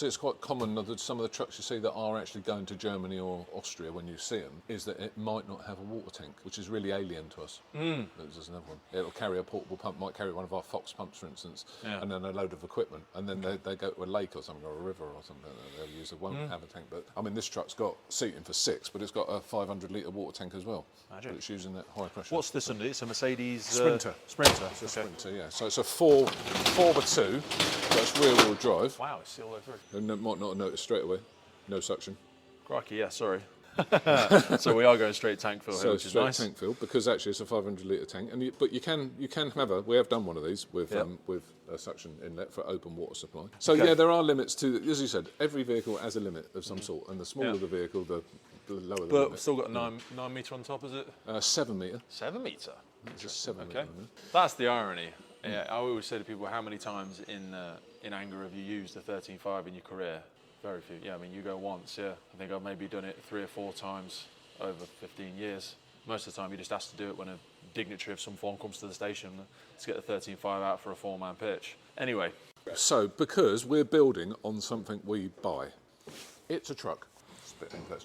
It's quite common that some of the trucks you see that are actually going to Germany or Austria, when you see them, is that it might not have a water tank, which is really alien to us. There's another one. It'll carry a portable pump, might carry one of our Fox pumps, for instance, and then a load of equipment, and then they go to a lake or something, or a river or something that they'll use. It won't have a tank. But I mean, this truck's got seating for 6, but it's got a 500-litre water tank as well. Imagine. But it's using that high pressure. What's this under? It's a Mercedes... Sprinter. Sprinter. It's a Sprinter, yeah. So it's a 4x2, that's rear-wheel drive. Wow, it's all the way through. And might not have noticed straight away. No suction. Crikey, yeah, sorry. So we are going straight tank fill here, which is straight nice. tank fill, because actually it's a 500-litre tank. But you can have we have done one of these with a suction inlet for open water supply. So Okay. yeah, there are limits to, as you said, every vehicle has a limit of some sort, and the smaller the vehicle, the lower the But limit. we've still got 9 metre on top, is it? 7 metre. 7 metre? It's a 7 Okay. metre. That's the irony. Yeah, I always say to people, how many times in anger have you used a 13.5 in your career? Very few. Yeah, I mean, you go once, yeah. I think I've maybe done it 3 or 4 times over 15 years. Most of the time, you just ask to do it when a dignitary of some form comes to the station to get the 13.5 out for a 4-man pitch. Anyway. So, because we're building on something we buy, it's a truck. It's a bit of that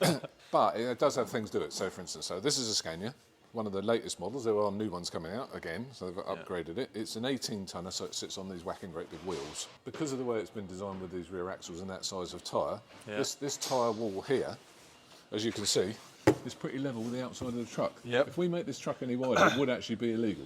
story. But it does have things to it. So, for instance, this is a Scania, one of the latest models. There are new ones coming out again, so they've upgraded it. It's an 18-tonner, so it sits on these whacking great big wheels. Because of the way it's been designed with these rear axles and that size of tyre, this tyre wall here, as you can see, is pretty level with the outside of the truck. Yep. If we make this truck any wider, it would actually be illegal.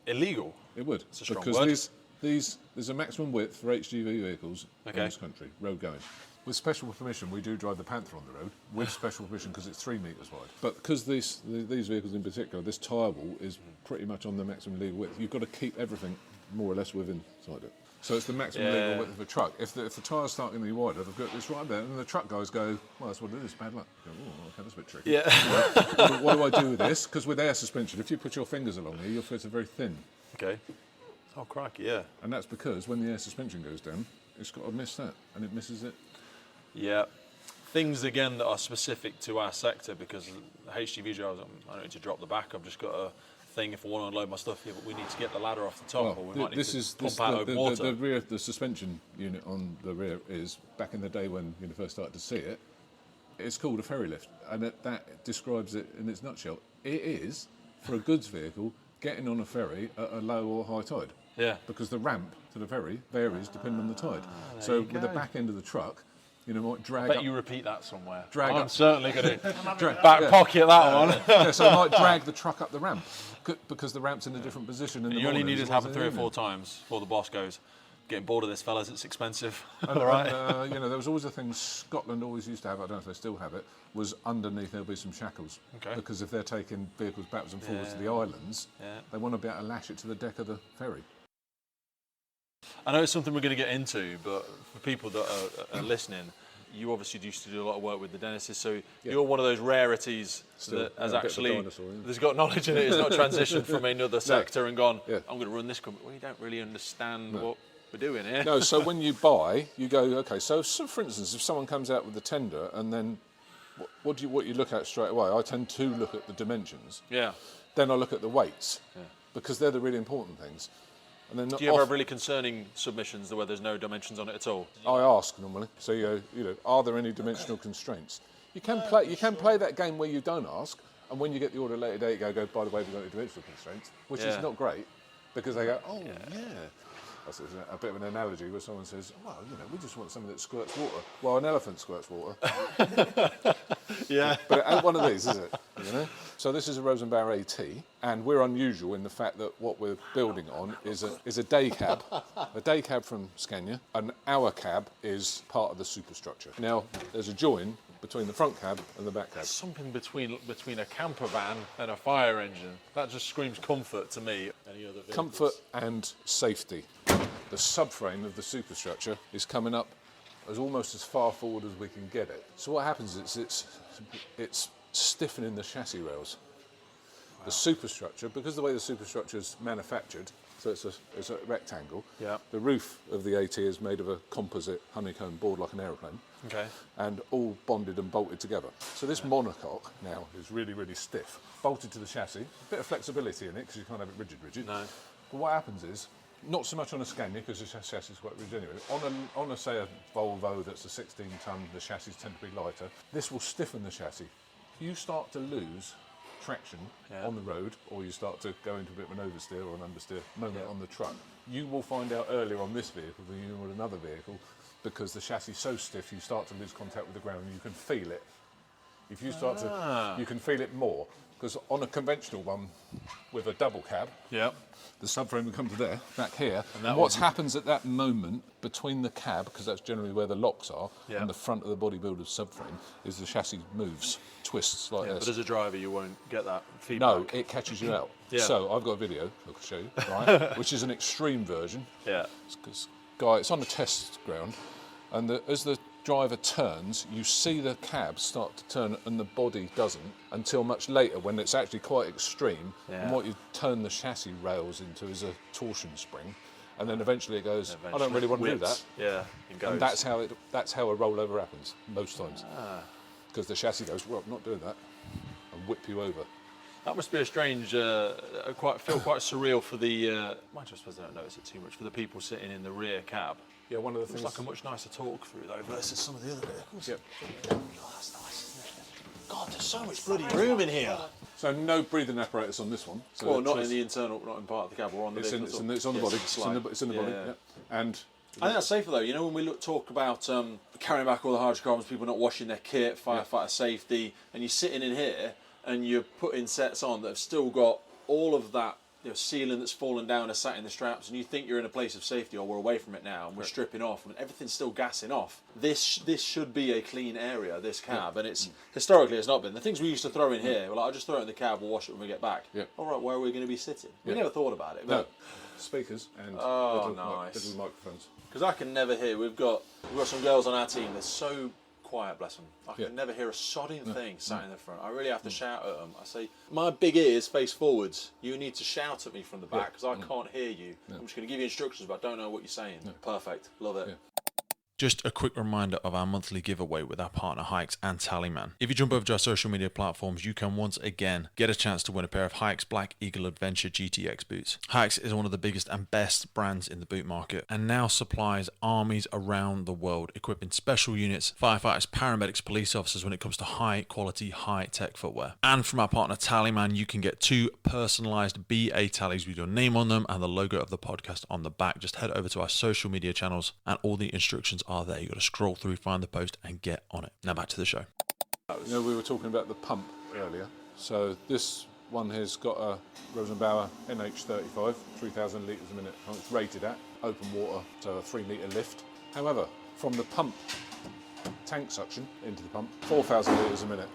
Illegal? It would. It's a strong because word. there's a maximum width for HGV vehicles in Okay. this country, road going. With special permission, we do drive the Panther on the road, with special permission because it's 3 metres wide. But because these vehicles in particular, this tyre wall is pretty much on the maximum legal width. You've got to keep everything more or less within inside it. So it's the maximum legal width of a truck. If the tyres start getting any wider, they've got this right there, and the truck guys go, well, that's what it is, bad luck. You go, oh, okay, that's a bit tricky. Yeah. What do I do with this? Because with air suspension, if you put your fingers along here, you'll feel it's very thin. Okay. Oh, crikey, yeah. And that's because when the air suspension goes down, it's got to miss that, and it misses it. Yeah. Things, again, that are specific to our sector, because HGV drivers, I don't need to drop the back, I've just got a thing if I want to unload my stuff here, but we need to get the ladder off the top, or we might need to pump out open water. The suspension unit on the rear is, back in the day when you first started to see it, it's called a Ferry Lift, and that describes it in its nutshell. It is, for a goods vehicle, getting on a ferry at a low or high tide. Yeah. Because the ramp to the ferry varies depending on the tide. So with the back end of the truck, might drag I bet up. you repeat that somewhere. Drag I'm up. certainly going to back pocket that one. Yeah, so it might drag the truck up the ramp because the ramp's in a different position. In the You only morning need as it to well as happen in 3 or the 4 evening. times before the boss goes, getting bored of this, fellas, it's expensive. And, All right. there was always a thing Scotland always used to have, I don't know if they still have it, was underneath there'll be some shackles. Okay. Because if they're taking vehicles backwards and forwards to the islands, they want to be able to lash it to the deck of the ferry. I know it's something we're going to get into, but for people that are listening, you obviously used to do a lot of work with the dentists, so you're one of those rarities that has actually, there's got knowledge in it, it's not transitioned from another sector and gone, I'm going to run this company. Well, you don't really understand what we're doing here. No, so when you buy, you go, okay, so for instance, if someone comes out with a tender and then what you look at straight away, I tend to look at the dimensions. Yeah. Then I look at the weights, because they're the really important things. And then Do you ever have really concerning submissions where there's no dimensions on it at all? I ask normally. So you go, are there any dimensional constraints? You can play that game where you don't ask, and when you get the order later date, you go, by the way, we've got any dimensional constraints, which is not great, because they go, oh yeah. That's a bit of an analogy where someone says, well, we just want something that squirts water. Well, an elephant squirts water. Yeah. But it ain't one of these, is it? So this is a Rosenbauer AT, and we're unusual in the fact that what we're building on is a day cab, from Scania, and our cab is part of the superstructure. Now, there's a join between the front cab and the back cab. Something between a camper van and a fire engine. That just screams comfort to me. Any other vehicles? Comfort and safety. The subframe of the superstructure is coming up as almost as far forward as we can get it. So what happens is it's stiffening the chassis rails. The superstructure, because the way the superstructure is manufactured, So it's a rectangle. Yeah. The roof of the AT is made of a composite honeycomb board like an aeroplane. Okay. And all bonded and bolted together. So this monocoque now is really, really stiff. Bolted to the chassis. A bit of flexibility in it because you can't have it rigid. No. But what happens is, not so much on a Scania because the chassis is quite rigid anyway. On a say a Volvo that's a 16 tonne, the chassis tend to be lighter. This will stiffen the chassis. If you start to lose traction on the road, or you start to go into a bit of an oversteer or an understeer moment on the truck, you will find out earlier on this vehicle than you will on another vehicle, because the chassis is so stiff you start to lose contact with the ground and you can feel it. If you start to, you can feel it more. Because on a conventional one with a double cab, the subframe will come to there, back here, and what happens at that moment between the cab, because that's generally where the locks are, and the front of the bodybuilder's subframe, is the chassis moves, twists like this. But as a driver, you won't get that feedback. No, it catches you out. So I've got a video I can show you, right, which is an extreme version. Yeah. It's on a test ground, and as the driver turns, you see the cab start to turn and the body doesn't until much later when it's actually quite extreme. And what you turn the chassis rails into is a torsion spring, and then eventually it goes, I don't really want to do that. Yeah, it goes. And that's how a rollover happens most times. Because the chassis goes, well, I'm not doing that, and whip you over. That must be a strange, quite surreal for the, I suppose I don't notice it too much, for the people sitting in the rear cab. Yeah, one of the things. Looks like a much nicer talk through though versus some of the other vehicles. Yep. Oh, that's nice, isn't it? God, there's so much bloody room in here. So no breathing apparatus on this one. So well, not in the internal, not in part of the cab or on the vehicle. It's on the body. It's in the body. Yeah. And I think that's safer though. You know, when we talk about carrying back all the hydrocarbons, people not washing their kit, firefighter safety, and you're sitting in here and you're putting sets on that have still got all of that sealing that's fallen down and sat in the straps, and you think you're in a place of safety, or we're away from it now and we're stripping off and everything's still gassing off. This should be a clean area, this cab, and it's historically it's not been. The things we used to throw in here, I'll just throw it in the cab, we'll wash it when we get back. All right, where are we going to be sitting? We never thought about it. But speakers and little microphones. Because I can never hear. We've got some girls on our team. They're so quiet, bless them. I can never hear a sodding thing sat in the front. I really have to shout at them. I say, my big ears face forwards. You need to shout at me from the back because I can't hear you. I'm just going to give you instructions, but I don't know what you're saying. Perfect. Love it. Just a quick reminder of our monthly giveaway with our partner HAIX and Tallyman. If you jump over to our social media platforms, you can once again get a chance to win a pair of HAIX Black Eagle Adventure GTX boots. HAIX is one of the biggest and best brands in the boot market and now supplies armies around the world, equipping special units, firefighters, paramedics, police officers when it comes to high quality, high tech footwear. And from our partner Tallyman, you can get 2 personalized BA tallies with your name on them and the logo of the podcast on the back. Just head over to our social media channels and all the instructions are there. You got to scroll through, find the post, and get on it. Now back to the show. You know, we were talking about the pump earlier. So this one has got a Rosenbauer NH35, 3,000 litres a minute. It's rated at open water, so a 3 metre lift. However, from the pump tank suction into the pump, 4,000 litres a minute.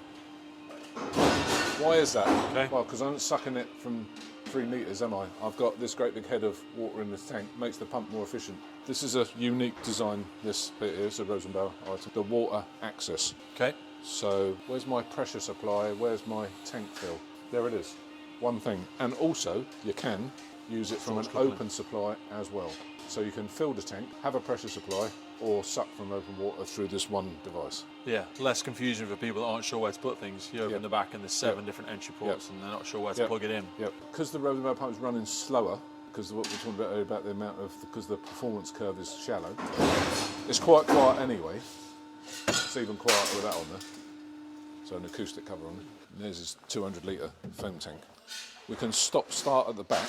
Why is that? Okay. Well, because I'm not sucking it from 3 metres, am I? I've got this great big head of water in this tank, makes the pump more efficient. This is a unique design, this bit here, it's a Rosenbauer item, the water access. Okay. So, where's my pressure supply, where's my tank fill? There it is, one thing. And also, you can use it from an open supply as well. So you can fill the tank, have a pressure supply, or suck from open water through this one device. Yeah, less confusion for people that aren't sure where to put things. You open the back and there's 7 different entry ports and they're not sure where to plug it in. Yeah, because the Rosenbauer pump is running slower, because what we were talking about earlier about the amount of, because the performance curve is shallow. It's quite quiet anyway. It's even quieter with that on there. So an acoustic cover on it. And there's this 200 litre foam tank. We can start at the back.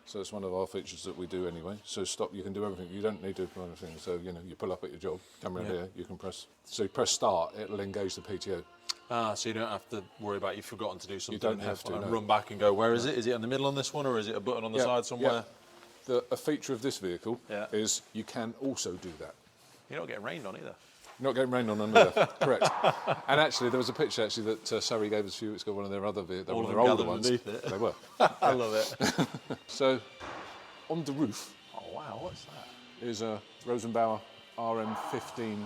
So it's one of our features that we do anyway. So stop, you can do everything. You don't need to do anything. So, you know, you pull up at your job, come around here, you can press. So you press start, it'll engage the PTO. So you don't have to worry about you've forgotten to do something. You don't have to, and run back and go, where is it? Is it in the middle on this one, or is it a button on the side somewhere? Yeah. A feature of this vehicle is you can also do that. You're not getting rained on either. You're not getting rained on either, correct. And actually, there was a picture actually that Surrey gave us a few weeks ago, one of their other vehicles, one of their older ones. They were. I love it. So, on the roof. Oh wow, what's that? Is a Rosenbauer RM15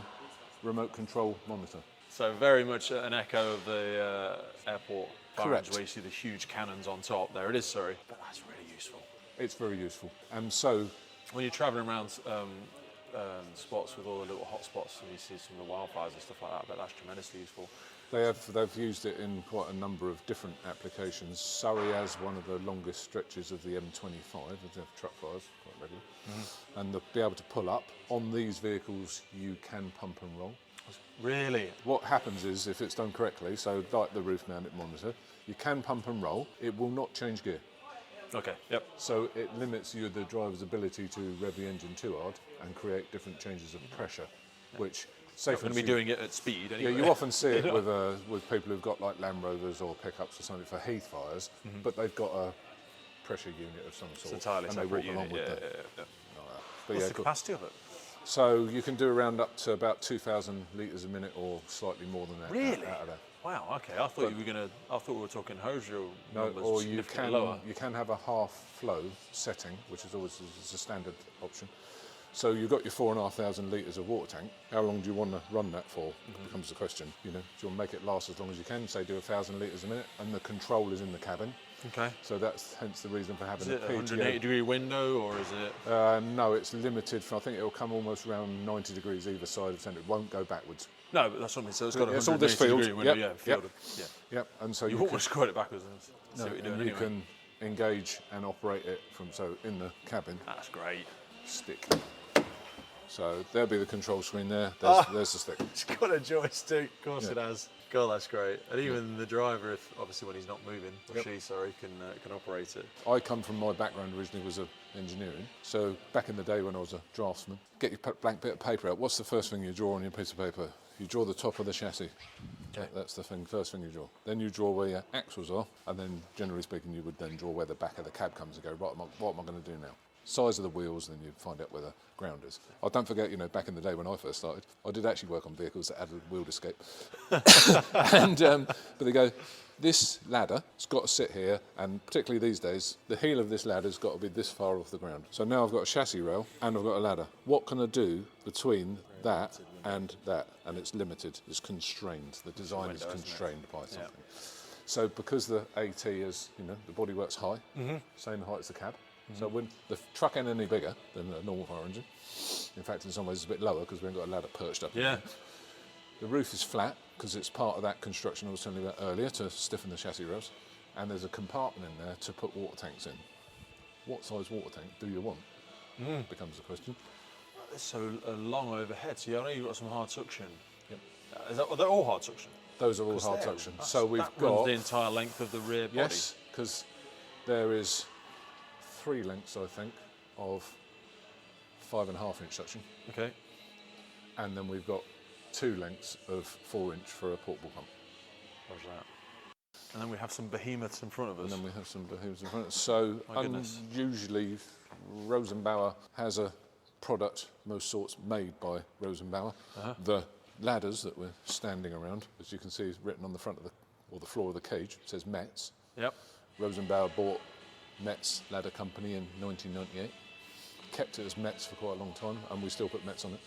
remote control monitor. So very much an echo of the airport fire Correct. engine where you see the huge cannons on top. There it is, sorry. But that's really useful. It's very useful. And so When you're travelling around spots with all the little hot spots and you see some of the wildfires and stuff like that, but that's tremendously useful. they've used it in quite a number of different applications. Surrey has one of the longest stretches of the M25 of the truck fires, quite regularly. And to be able to pull up on these vehicles, you can pump and roll. Really? What happens is, if it's done correctly, so like the roof mounted monitor, you can pump and roll. It will not change gear. Okay, yep. So it limits the driver's ability to rev the engine too hard and create different changes of pressure, which, say Not for going to be instance, doing it at speed anyway. yeah, you often see it with people who've got like Land Rovers or pickups or something for heath fires, but they've got a pressure unit of some sort, It's entirely and they separate walk along unit. with Yeah. Like that. But What's yeah, the cool. capacity of it? So you can do around up to about 2,000 litres a minute or slightly more than that. Really? Out of that. Wow. Okay. I thought we were talking hose reel No, numbers. or you significantly can lower. you can have a half flow setting, which is always a standard option. So you've got your 4,500 litres of water tank. How long do you want to run that for? Becomes the question. You know, do you want to make it last as long as you can? Say do 1,000 litres a minute, and the control is in the cabin. Okay. So that's hence the reason for having Is it a a PTO. 180-degree window or is it? No, it's limited. I think it'll come almost around 90 degrees either side of centre. It won't go backwards. No, but that's what I mean. So it's got a It's all this field. 180-degree window. Yep, Yeah, field. yep. Yeah. Yep. And so You can- almost got it backwards and see no, what you're doing and you anyway. can engage and operate it from in the cabin. That's great. Stick. So there'll be the control screen there. There's the stick. It's got a joystick. Of course it has. God, that's great. And even the driver, if obviously when he's not moving, or she, sorry, can operate it. I come from my background originally was engineering. So back in the day when I was a draftsman, get your blank bit of paper out. What's the first thing you draw on your piece of paper? You draw the top of the chassis. Okay. That's the first thing you draw. Then you draw where your axles are, and then generally speaking, you would then draw where the back of the cab comes and go, right, what am I going to do now? Size of the wheels, then you find out where the ground is. Oh, don't forget, back in the day when I first started, I did actually work on vehicles that had a wheel escape. But they go, this ladder's got to sit here, and particularly these days, the heel of this ladder's got to be this far off the ground. So now I've got a chassis rail and I've got a ladder. What can I do between that and that? And it's limited, it's constrained. The design is constrained by something. So because the AT is, the bodywork's high, same height as the cab. So when the truck ain't any bigger than a normal fire engine, in fact in some ways it's a bit lower because we haven't got a ladder perched up. Yeah. The roof is flat because it's part of that construction I was telling you about earlier to stiffen the chassis rails, and there's a compartment in there to put water tanks in. What size water tank do you want? Becomes the question. So a long overhead. So I know you've got some hard suction. Yep. Are they all hard suction? Those are all hard suction. So we've that got runs the entire length of the rear body. yes, because there is 3 lengths, I think, of 5.5 inch suction, Okay. and then we've got 2 lengths of 4 inch for a portable pump. What's that? And then we have some behemoths in front of us. And then we have some behemoths in front of us. So My goodness. usually Rosenbauer has a product, most sorts made by Rosenbauer. The ladders that we're standing around, as you can see, is written on the front of the floor of the cage. It says Metz. Yep. Rosenbauer bought Metz Ladder Company in 1998. Kept it as Metz for quite a long time, and we still put Metz on it.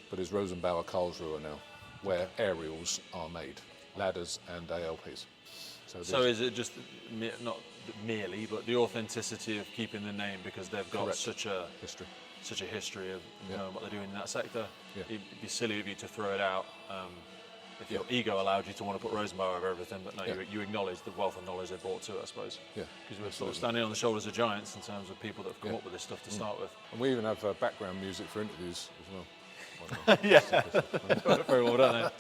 But it's Rosenbauer Karlsruhe now, where aerials are made, ladders and ALPs. So is it just not merely, but the authenticity of keeping the name because they've got Correct. such a history of knowing what they're doing in that sector? Yeah. It'd be silly of you to throw it out if your ego allowed you to want to put Rosenbauer over everything, but no, you acknowledge the wealth of knowledge they brought to it, I suppose. Yeah, because we're sort of standing on the shoulders of giants in terms of people that have come up with this stuff to start with. And we even have background music for interviews as well. Yeah, very well done.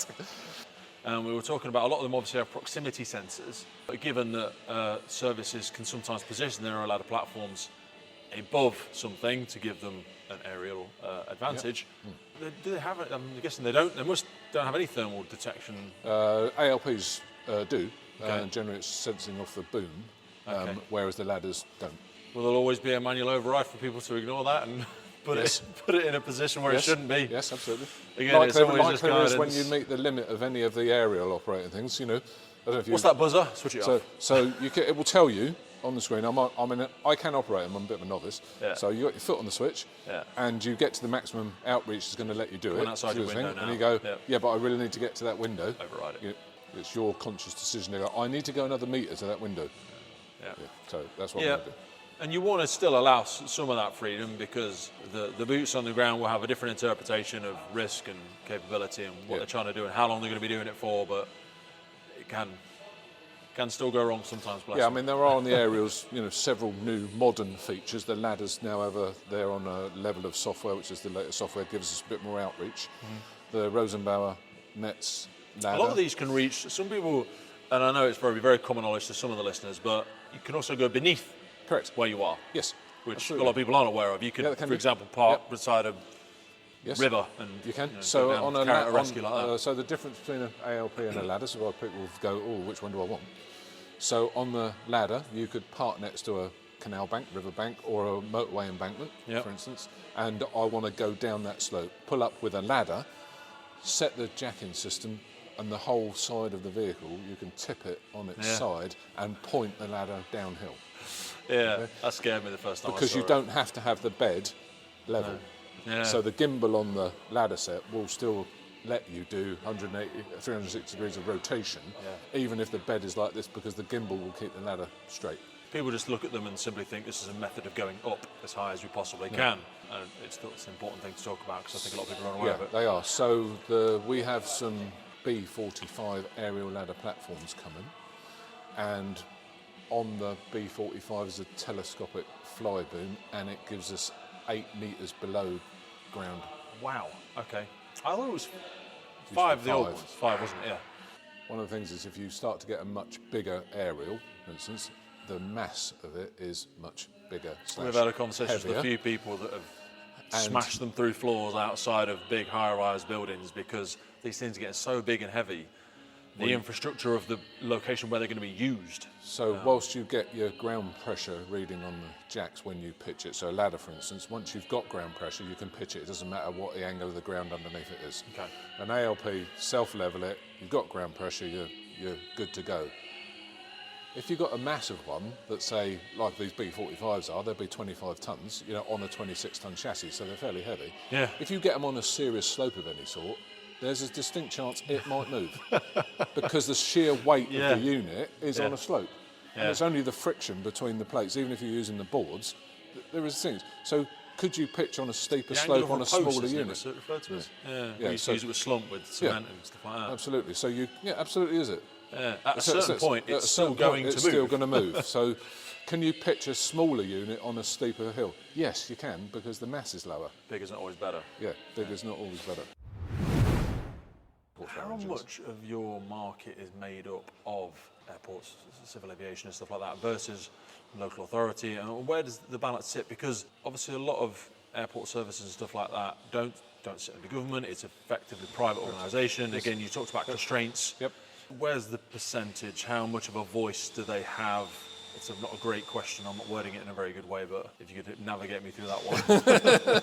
We were talking about a lot of them obviously have proximity sensors, but given that services can sometimes position their ladder platforms above something to give them an aerial advantage, do they have it? I'm guessing they don't. They don't have any thermal detection. ALPs do. Okay. Generally it's sensing off the boom, Okay. whereas the ladders don't. Will there always be a manual override for people to ignore that and put it in a position where it shouldn't be? Yes, absolutely. Again, it's always just there is when guidance. you meet the limit of any of the aerial operating things, I don't know if you... What's that buzzer? Switch it off. So it will tell you on the screen, I can operate them, I'm a bit of a novice. Yeah. So you got your foot on the switch, and you get to the maximum outreach it's going to let you do Come it. on outside your sort of window thing, now. and you go, Yeah. but I really need to get to that window. Override it. It's your conscious decision to go, I need to go another metre to that window. Yeah. So that's what I'm going to do. And you want to still allow some of that freedom, because the boots on the ground will have a different interpretation of risk and capability and what they're trying to do and how long they're going to be doing it for, but it can still go wrong sometimes. Yeah, I mean, there are on the aerials, several new modern features. The ladders now they're on a level of software, which is the latest software, gives us a bit more outreach. The Rosenbauer nets ladder. A lot of these can reach, some people, and I know it's probably very common knowledge to some of the listeners, but you can also go beneath where you are. Yes. Which absolutely. a lot of people aren't aware of. You could, for example, park beside a river and you can. So on a rescue like that. So the difference between an ALP and a ladder, so people go, which one do I want? So on the ladder, you could park next to a canal bank, river bank, or a motorway embankment, for instance, and I want to go down that slope. Pull up with a ladder, set the jack-in system, and the whole side of the vehicle, you can tip it on its side and point the ladder downhill. Yeah, that scared me the first time. Because you don't have to have the bed level. No. Yeah. So the gimbal on the ladder set will still let you do 360 degrees of rotation, even if the bed is like this, because the gimbal will keep the ladder straight. People just look at them and simply think this is a method of going up as high as we possibly can. And it's an important thing to talk about, because I think a lot of people are unaware of it. They are. So we have some B45 aerial ladder platforms coming, and on the B45 is a telescopic fly boom, and it gives us 8 metres below ground. Wow, okay. I thought it was 5, the old ones. 5, wasn't it? Yeah. One of the things is, if you start to get a much bigger aerial, for instance, the mass of it is much bigger. We've had a conversation with a few people that have smashed them through floors outside of big high-rise buildings, because these things are getting so big and heavy. The infrastructure of the location where they're going to be used. So whilst you get your ground pressure reading on the jacks when you pitch it, so a ladder, for instance, once you've got ground pressure, you can pitch it. It doesn't matter what the angle of the ground underneath it is. Okay. An ALP, self-level it, you've got ground pressure, you're good to go. If you've got a massive one that, say, like these B45s are, they'll be 25 tonnes, on a 26-tonne chassis, so they're fairly heavy. Yeah. If you get them on a serious slope of any sort, there's a distinct chance it might move, because the sheer weight of the unit is on a slope. Yeah. And it's only the friction between the plates, even if you're using the boards, there is things. So could you pitch on a steeper slope on a smaller unit? We used to use it with slump with cement and stuff like that. Absolutely. So absolutely is it. Yeah. At a certain point, it's still going to move. It's still going to move. So can you pitch a smaller unit on a steeper hill? Yes, you can, because the mass is lower. Bigger's not always better. Yeah, bigger's not always better. How much of your market is made up of airports, civil aviation and stuff like that, versus local authority, and where does the balance sit? Because obviously a lot of airport services and stuff like that don't sit under government, it's effectively private organisation. Again, you talked about constraints. Yep. Where's the percentage? How much of a voice do they have? It's not a great question, I'm not wording it in a very good way, but if you could navigate me through that one.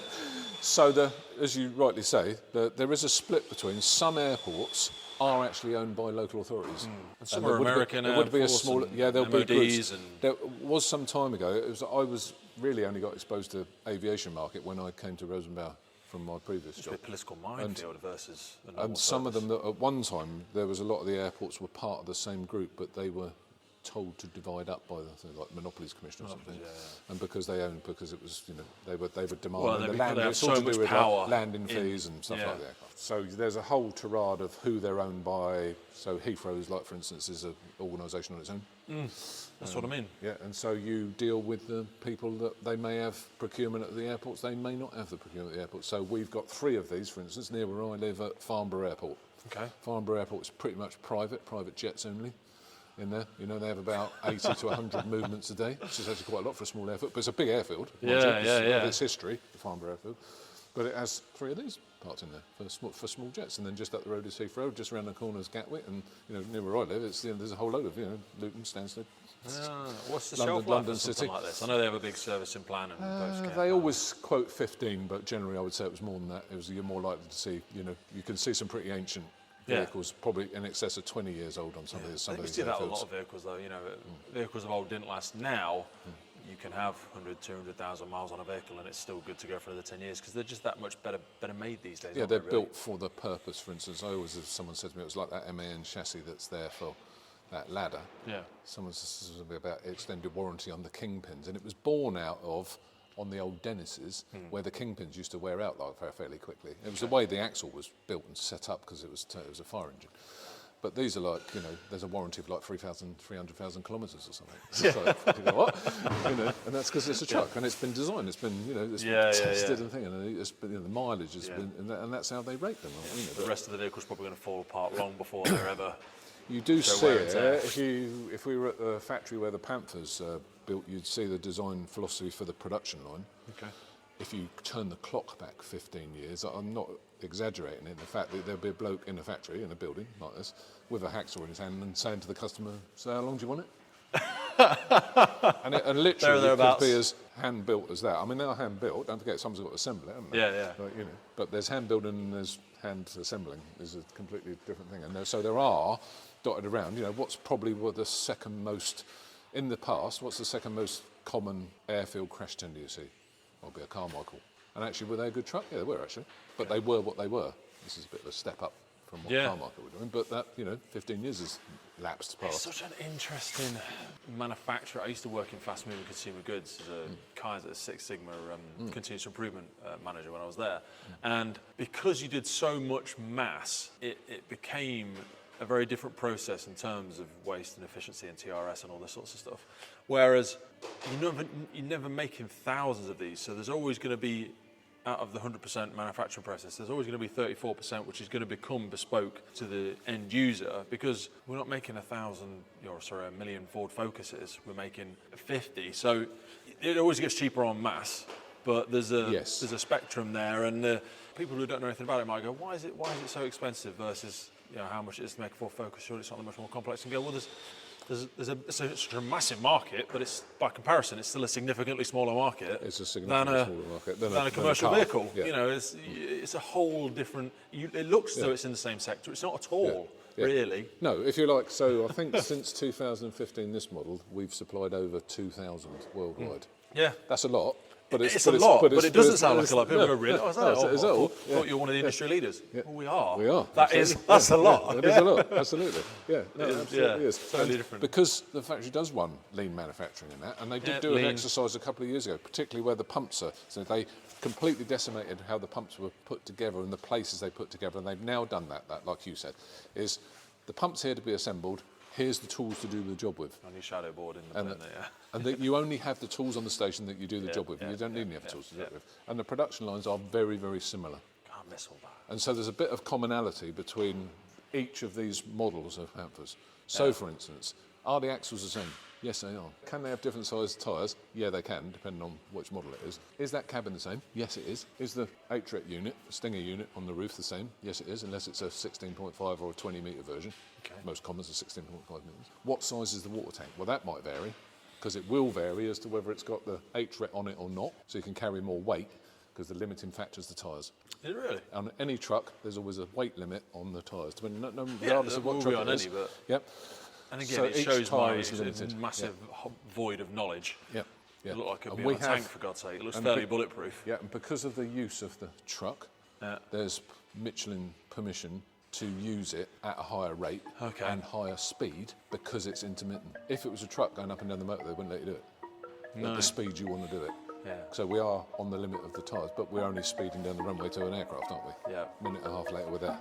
So, as you rightly say, there is a split between some airports are actually owned by local authorities. And some are American There would be a smaller, there'll be groups. And there was some time ago. I was really only got exposed to aviation market when I came to Rosenbauer from my previous job. It's a political minefield versus. And some of them, at one time, there was a lot of the airports were part of the same group, but they were told to divide up by the Monopolies Commission or something, and because it was they were demanding the land. It's all to do with landing fees and stuff like that. So there's a whole tirade of who they're owned by. So Heathrow's, like for instance, is an organisation on its own. That's what I mean. Yeah, and so you deal with the people that they may have procurement at the airports, they may not have the procurement at the airports. So we've got 3 of these, for instance, near where I live at Farnborough Airport. Okay. Farnborough Airport is pretty much private jets only. In there, they have about 80 to 100 movements a day, which is actually quite a lot for a small airfield, but it's a big airfield. It's history, the Farnborough Airfield. But it has 3 of these parts in there for small jets, and then just up the road is Heathrow, just around the corner is Gatwick, and near where I live, it's there's a whole load of Luton, Stansted. What's the shelf life of something like this? I know they have a big servicing plan and they always quote 15, but generally I would say it was more than that. You're more likely to see, you can see some pretty ancient vehicles, probably in excess of 20 years old on some of these airfields. You see that a lot of vehicles though, vehicles of old didn't last. Now, you can have 100, 200,000 miles on a vehicle and it's still good to go for another 10 years because they're just that much better made these days. Yeah, they're built for the purpose. For instance, someone said to me, it was like that MAN chassis that's there for that ladder. Yeah. Someone says about extended warranty on the kingpins, and it was born out of, on the old Dennis's, where the kingpins used to wear out like fairly quickly. It was the way the axle was built and set up because it was a fire engine. But these are like, there's a warranty of like 300,000 kilometres or something. It's like, what? And that's because it's a truck and it's been designed, it's been, it's been tested and thing, and it's been, the mileage has been, and that's how they rate them. The rest of the vehicle's probably going to fall apart long before they're ever. You do see it. If we were at the factory where the Panthers built, you'd see the design philosophy for the production line. Okay. If you turn the clock back 15 years, I'm not exaggerating it, the fact that there'll be a bloke in a factory, in a building like this, with a hacksaw in his hand and saying to the customer, so how long do you want it? and literally it could be as hand-built as that. I mean, they are hand-built. Don't forget, someone's got to assemble it, haven't they? Yeah. But there's hand-building and there's hand-assembling. Is a completely different thing. And so there are, dotted around, what's probably the second most, in the past, what's the second most common airfield crash tender you see? I'll be a Carmichael. And actually, were they a good truck? Yeah, they were actually. But they were what they were. This is a bit of a step up from what Carmichael were doing. But that, 15 years has lapsed past. It's such an interesting manufacturer. I used to work in fast-moving consumer goods as a Kaiser Six Sigma continuous improvement manager when I was there. And because you did so much mass, it became a very different process in terms of waste and efficiency and TRS and all this sorts of stuff. Whereas you're never making thousands of these, so there's always going to be, out of the 100% manufacturing process, there's always going to be 34% which is going to become bespoke to the end user, because we're not making a million Ford Focuses, we're making 50. So it always gets cheaper on mass, but there's a spectrum there, and people who don't know anything about it might go, why is it so expensive versus how much it is to make a Ford Focus? Surely it's not much more complex. And go, well, there's such a massive market, but it's, by comparison, it's still a significantly smaller market. It's a significantly smaller market than a commercial vehicle. Yeah. It's a whole different. It looks as though it's in the same sector. It's not at all, really. No, if you like. So I think since 2015, this model, we've supplied over 2,000 worldwide. Yeah, that's a lot. But it's a lot, but it doesn't sound like a lot. People go, really? Oh, is that I thought you were one of the industry leaders. Yeah. Well, we are. We are. That's a lot. It is a lot, absolutely. Yeah, no, absolutely is. Totally different. Because the factory does run lean manufacturing in that, and they did do an exercise a couple of years ago, particularly where the pumps are. So they completely decimated how the pumps were put together and the places they put together, and they've now done that, like you said, is the pump's here to be assembled. Here's the tools to do the job with. On your shadow board in the blender, And that you only have the tools on the station that you do the job with. You don't need any other tools to do it with. And the production lines are very, very similar. Can't miss all that. And so there's a bit of commonality between each of these models of Panthers. So, for instance, are the axles the same? Yes, they are. Can they have different sized tyres? Yeah, they can, depending on which model it is. Is that cabin the same? Yes, it is. Is the HRET unit, Stinger unit on the roof the same? Yes, it is, unless it's a 16.5 or a 20 metre version. Okay. Most common is a 16.5 metres. What size is the water tank? Well, that might vary, because it will vary as to whether it's got the HRET on it or not, so you can carry more weight, because the limiting factor is the tyres. Is it really? On any truck, there's always a weight limit on the tyres, regardless of what truck it is. Yep. And again, it shows my massive void of knowledge. Yeah. It looks like it could be on a tank, for God's sake. It looks fairly bulletproof. Yeah, and because of the use of the truck, there's Michelin permission to use it at a higher rate and higher speed because it's intermittent. If it was a truck going up and down the motor, they wouldn't let you do it at the speed you want to do it. Yeah. So we are on the limit of the tyres, but we're only speeding down the runway to an aircraft, aren't we? Yeah. Minute and a half later, we're there.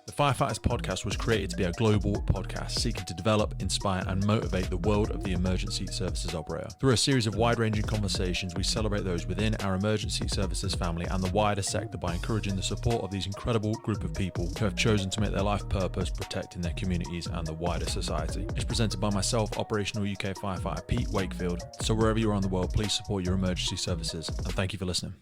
The Firefighters Podcast was created to be a global podcast seeking to develop, inspire, and motivate the world of the emergency services operator. Through a series of wide-ranging conversations, we celebrate those within our emergency services family and the wider sector by encouraging the support of these incredible group of people who have chosen to make their life purpose protecting their communities and the wider society. It's presented by myself, Operational UK Firefighter Pete Wakefield. So wherever you are in the world, please support your emergency services, and thank you for listening.